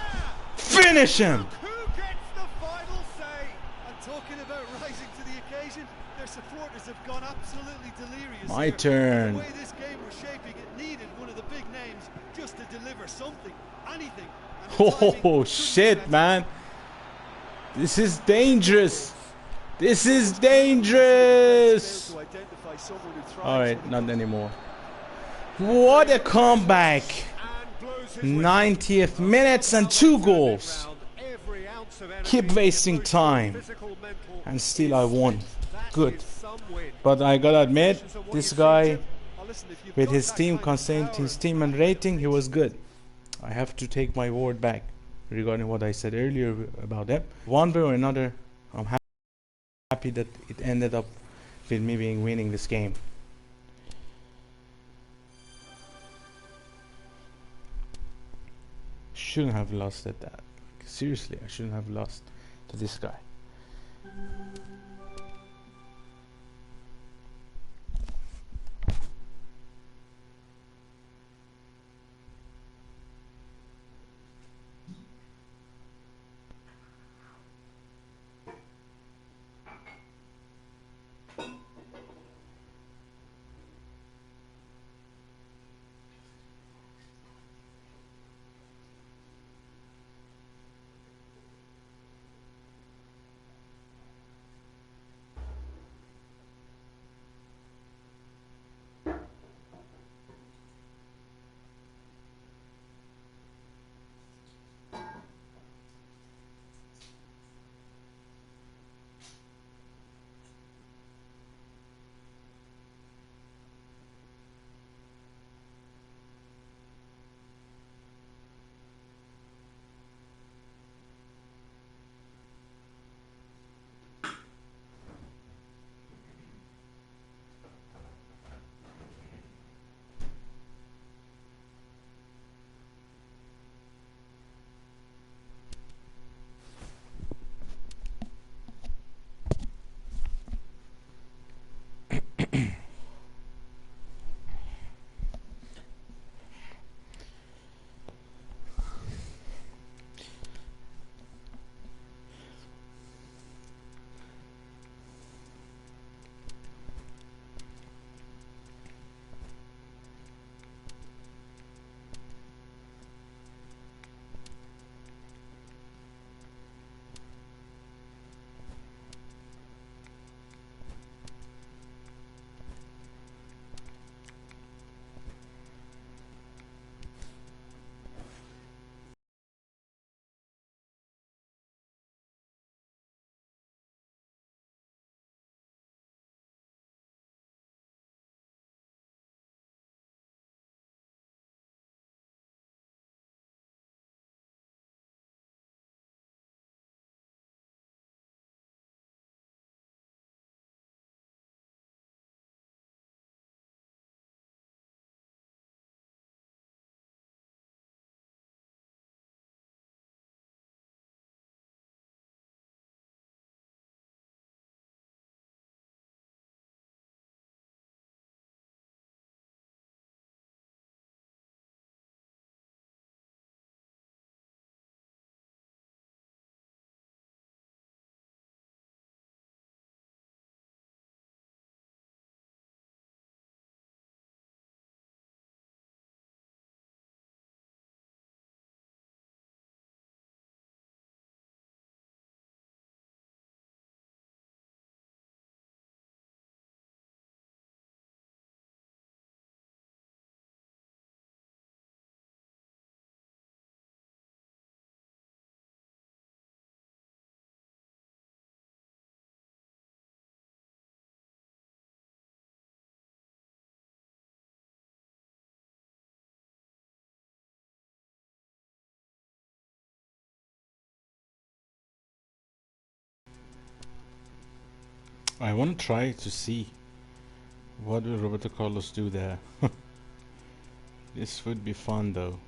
Finish him! Who gets the final say? And talking about rising to the occasion, their supporters have gone absolutely delirious. My here. turn. The way this game was shaping, it needed one of the big names just to deliver something, anything. And the timing Oh couldn't shit, be better. man. This is dangerous. This is dangerous. Failed to identify someone who thrives Alright, when it not comes- anymore. What a comeback. And blows his whistle. 90th minutes and 2 goals. Every ounce of energy, Keep wasting emotional, time. physical, mental, And still I won. that Good. is some win. But I gotta admit, this guy, Oh, listen, if you've with got his that team, kind of constant power his team and rating, he was good. I have to take my word back regarding what I said earlier about them. One way or another, I'm happy that it ended up with me winning this game. Shouldn't have lost at that. Seriously, I shouldn't have lost to this guy. I want to try to see what will Roberto Carlos do there. This would be fun though.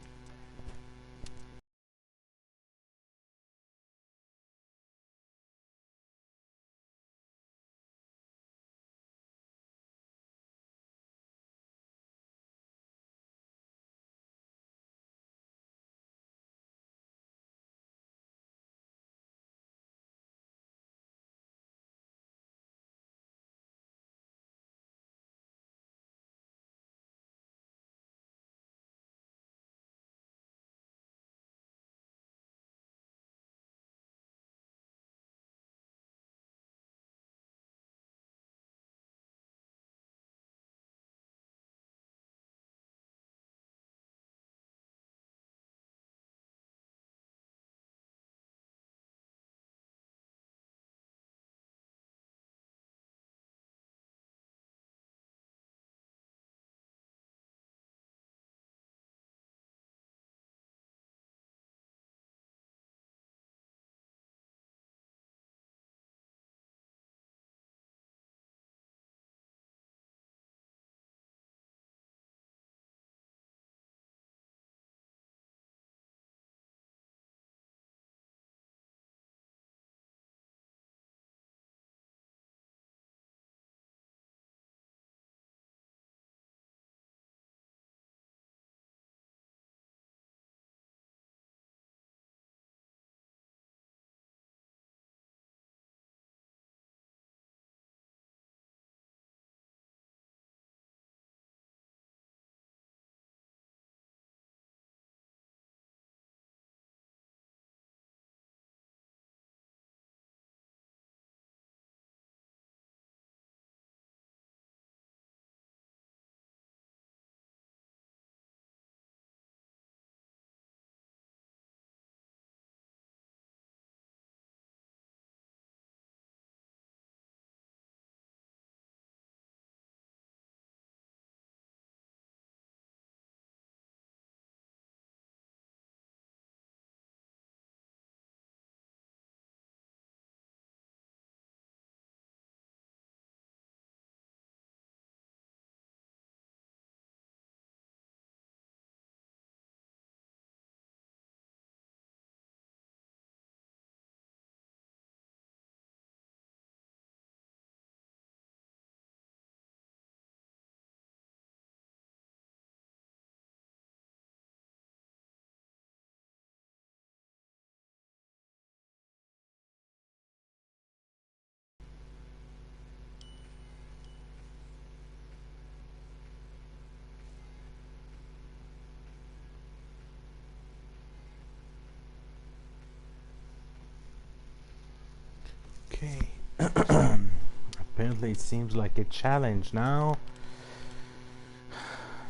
Okay. Apparently it seems like a challenge now.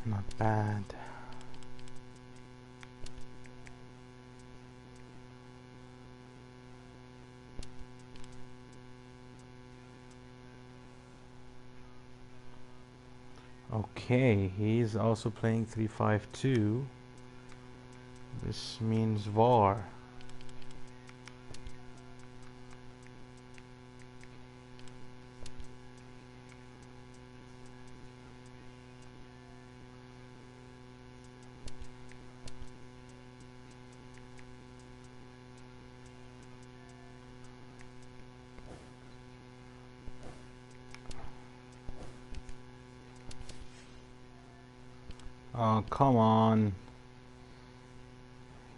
Not bad. Okay, he's also playing 3-5-2. This means VAR. Oh, come on.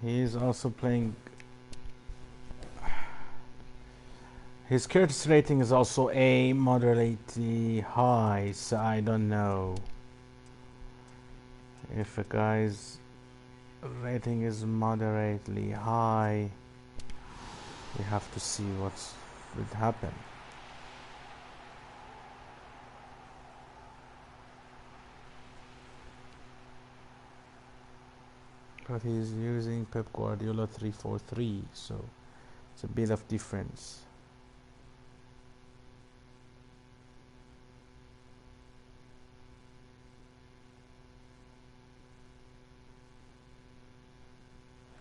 He's also playing. His courtesy rating is also a moderately high, so I don't know if a guy's rating is moderately high. We have to see what's would happen. But he's using Pep Guardiola 3-4-3, so it's a bit of difference.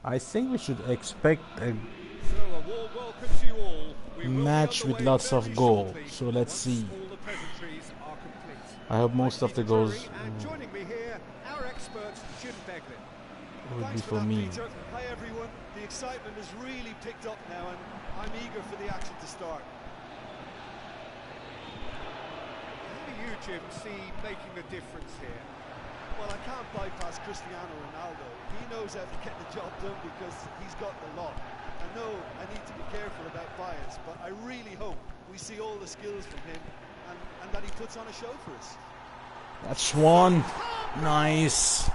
I think we should expect a warm welcome to you all. We will be Match with underway lots of very goal. shortly, So let's once see. all the pleasantries are complete. I hope most I'm of the Peter goals Drury, and joining me here, our expert Jim Beglin. would be Thanks for that, me. Peter. Hi everyone. The excitement has really picked up now, and I'm eager for the action to start. How do you, Jim, see making a difference here? Well, I can't bypass Cristiano Ronaldo. He knows how to get the job done because he's got the lot. I know I need to be careful about bias, but I really hope we see all the skills from him and that he puts on a show for us. That's one. Nice.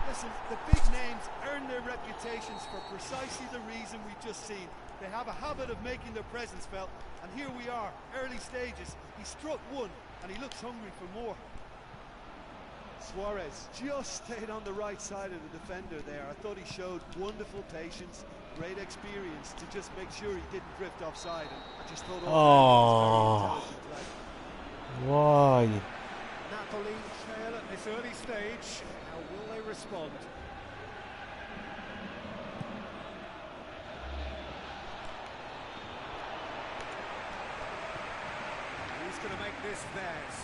Listen, the big names earn their reputations for precisely the reason we've just seen. They have a habit of making their presence felt, and here we are, early stages. He struck one, and he looks hungry for more. Suarez just stayed on the right side of the defender there. I thought he showed wonderful patience, great experience to just make sure he didn't drift offside. And I just thought all that was very intelligent play. Why? Napoli trail at this early stage. How will they respond? Who's going to make this theirs?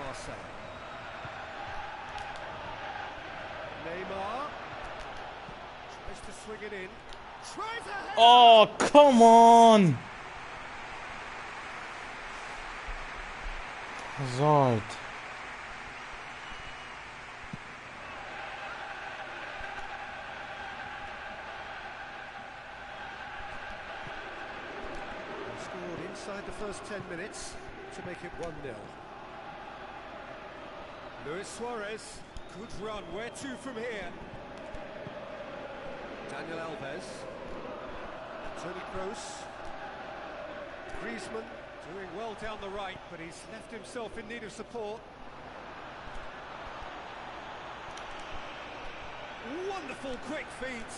Marcelo. Neymar tries to swing it in. Tries ahead. Oh, come on. Hazard. Scored inside the first 10 minutes to make it 1-0. Luis Suarez, good run. Where to from here? Daniel Alves. Toni Kroos. Griezmann doing well down the right, but he's left himself in need of support. Wonderful quick feet.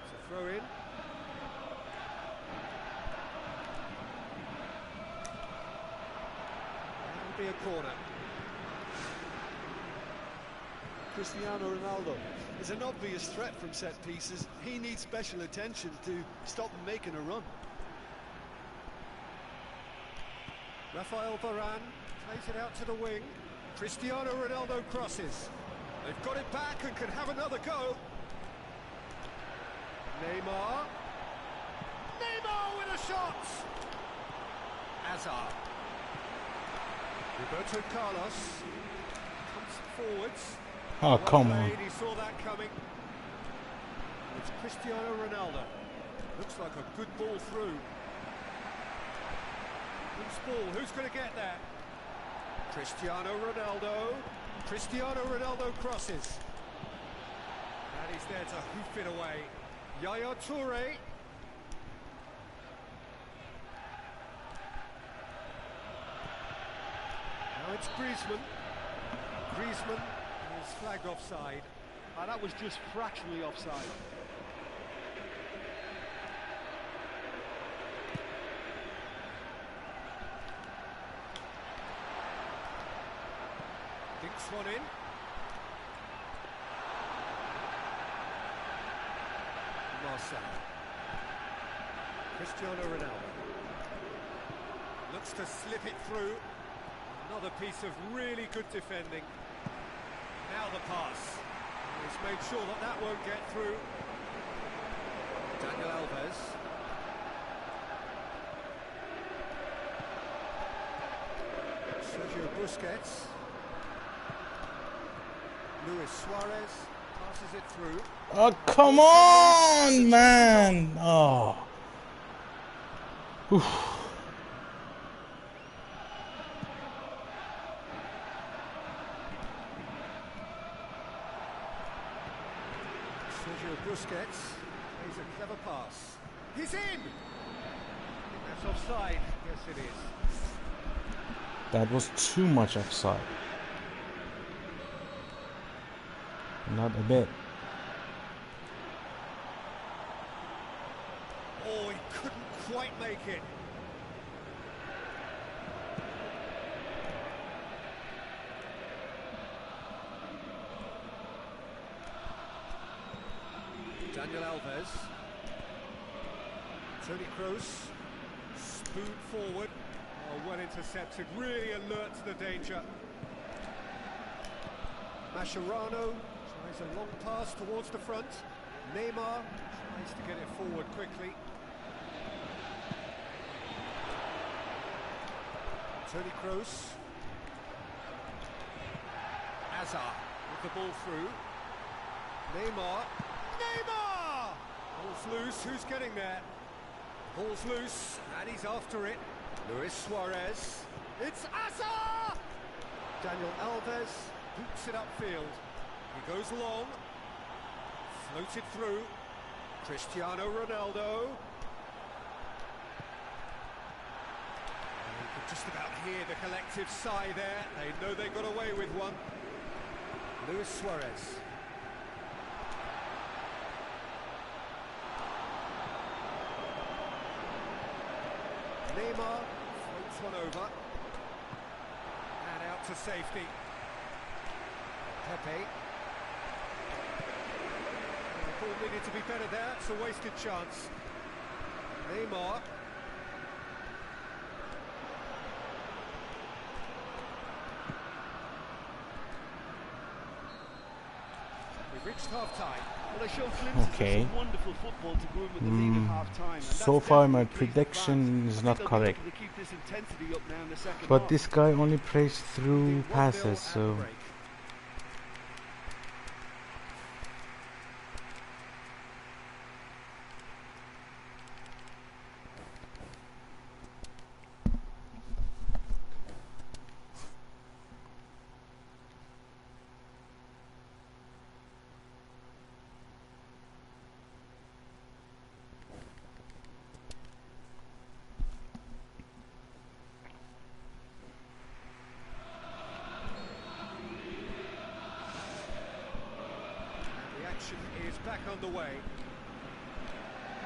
It's a throw in. That'll be a corner. Cristiano Ronaldo is an obvious threat from set pieces. He needs special attention to stop him making a run. Rafael Varane plays it out to the wing. Cristiano Ronaldo crosses. They've got it back and can have another go. Neymar. Neymar with a shot. Hazard. Roberto Carlos comes forwards. Oh, come on. He saw that coming. It's Cristiano Ronaldo. Looks like a good ball through. Loose ball. Who's going to get that? Cristiano Ronaldo. Cristiano Ronaldo crosses. And he's there to hoof it away. Yaya Toure. Now it's Griezmann. Griezmann is flagged offside. And that was just fractionally offside. Dinks one in. Marcelo. Cristiano Ronaldo. Looks to slip it through. Another piece of really good defending. Now the pass. He's made sure that that won't get through. Daniel Alves. Sergio Busquets. Luis Suarez passes it through. Oh, come on, man. Oh. Oof. Sergio Busquets plays a clever pass. He's in! That's offside. Yes, it is. That was too much offside. Not a bit. Oh, he couldn't quite make it. Daniel Alves. Toni Kroos. Spoon forward. Oh, well intercepted. Really alert to the danger. Mascherano tries a long pass towards the front. Neymar tries to get it forward quickly. Toni Kroos. Hazard with the ball through. Neymar. Neymar! Ball's loose. Who's getting there? Ball's loose, and he's after it. Luis Suarez. It's Hazard! Daniel Alves boots it upfield. He goes long. Floated through. Cristiano Ronaldo. You can just about hear the collective sigh there. They know they got away with one. Luis Suarez. Neymar floats one over. And out to safety. Pepe. The ball needed to be better there. It's a wasted chance. Neymar. We've reached half-time. Well, they showed glimpses Okay. of some wonderful football to go in with the lead at half-time. So far my prediction is not correct. But this guy only plays through passes, so is back on the way.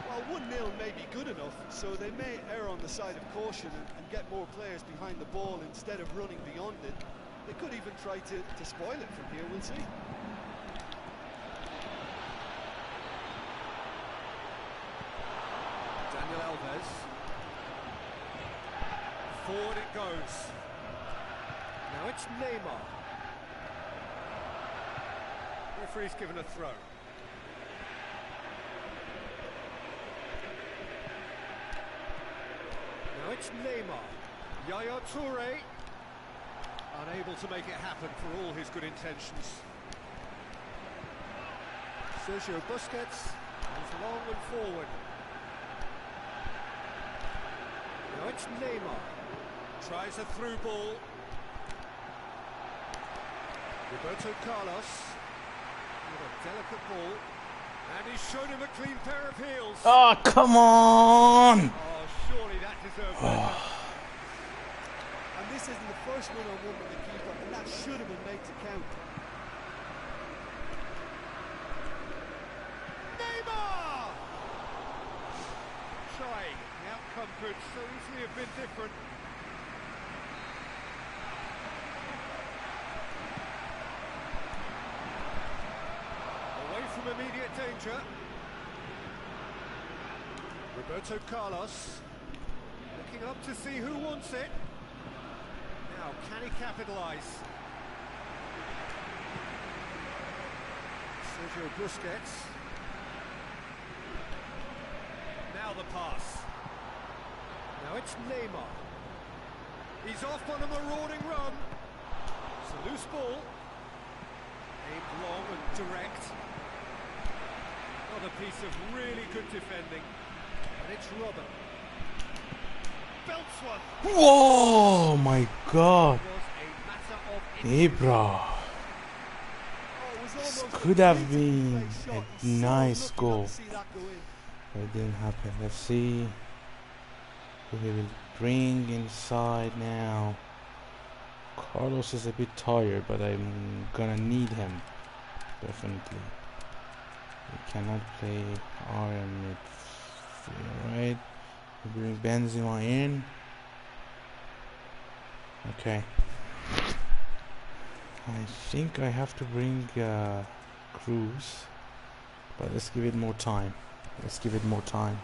Well, 1-0 may be good enough, so they may err on the side of caution and get more players behind the ball instead of running beyond it. They could even try to spoil it from here, we'll see. Daniel Alves. Forward it goes. Now it's Neymar. Referee's given a throw. Now it's Neymar. Yaya Toure. Unable to make it happen for all his good intentions. Sergio Busquets goes long and forward. Now it's Neymar. Tries a through ball. Roberto Carlos. With a delicate ball. And he's shown him a clean pair of heels. oh, come on! Oh, surely that deserved better. And this isn't the first one-on-one with the keeper, and that should have been made to count. Neymar! Trying. The outcome could so easily have been different. Away from immediate danger. Roberto Carlos looking up to see who wants it. Now, can he capitalise? Sergio Busquets. Now the pass. Now it's Neymar. He's off on a marauding run. It's a loose ball. Aimed long and direct. Another piece of really good defending. And it's Robin. Belts one. Whoa, my God! It was a matter of Ibra. Oh, it was This almost could have a beautifully been placed shot. a He's so nice lucky goal. not to see that go in. But it didn't happen. Let's see who he will bring inside now. Carlos is a bit tired, but I'm gonna need him. Definitely. He cannot play RM midfield, right? We bring Benzema in. Okay. I think I have to bring Cruz. But let's give it more time. Let's give it more time.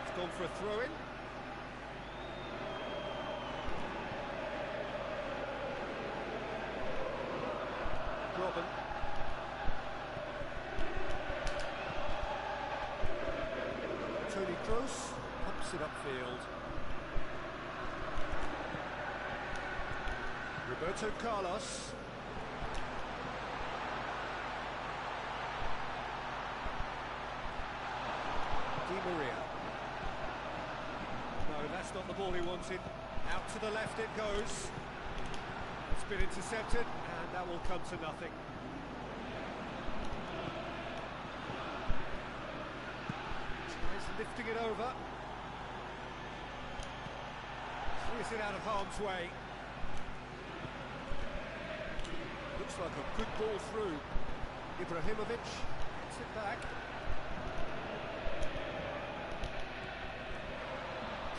It's gone for a throw-in. Robin. Tony Kroos pumps it upfield. Roberto Carlos. Di Maria. No, that's not the ball he wanted. Out to the left it goes. It's been intercepted, and that will come to nothing. Tries lifting it over. Clears it out of harm's way. Looks like a good ball through. Ibrahimovic gets it back.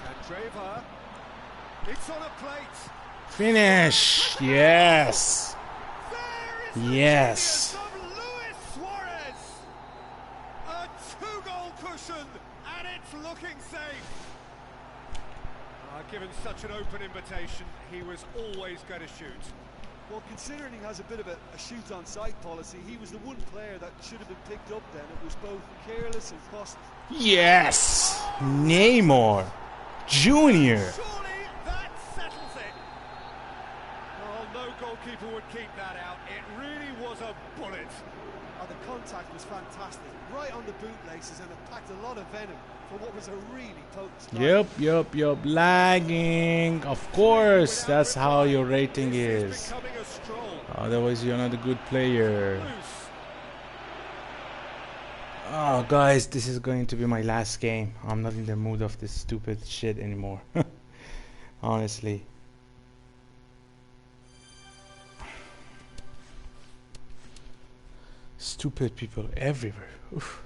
Candreva. It's on a plate. Finish! Yes! There is Yes! the genius of Luis Suarez. A two-goal cushion, and it's looking safe. Given such an open invitation, he was always going to shoot. Well, considering he has a bit of a shoot on sight policy, he was the one player that should have been picked up then. It was both careless and costly. Yes! Neymar Jr. Surely that settles it. Oh, no goalkeeper would keep that out. It really was a bullet. Oh, the contact was fantastic, right on the bootlaces, and it packed a lot of venom for what was a really potent strike. Yep. Lagging. Of course, that's how your rating This is. becoming a stroll. Otherwise, you're not a good player. Loose. Oh, guys, this is going to be my last game. I'm not in the mood of this stupid shit anymore. Honestly. Stupid people everywhere. Oof.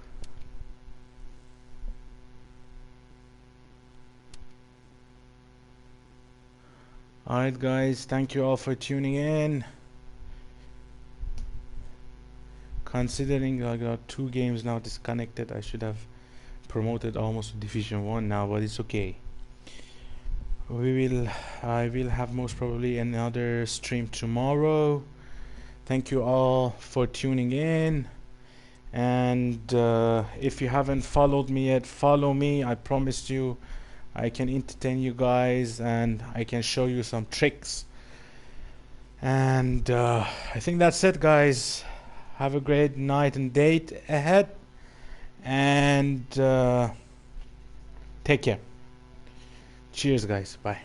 Alright, guys, thank you all for tuning in. Considering I got 2 games now disconnected, I should have promoted almost to Division 1 now, but it's okay. I will have most probably another stream tomorrow. Thank you all for tuning in, and if you haven't followed me yet, follow me. I promised you I can entertain you guys and I can show you some tricks. And I think that's it, guys. Have a great night and day ahead, and take care. Cheers, guys. Bye.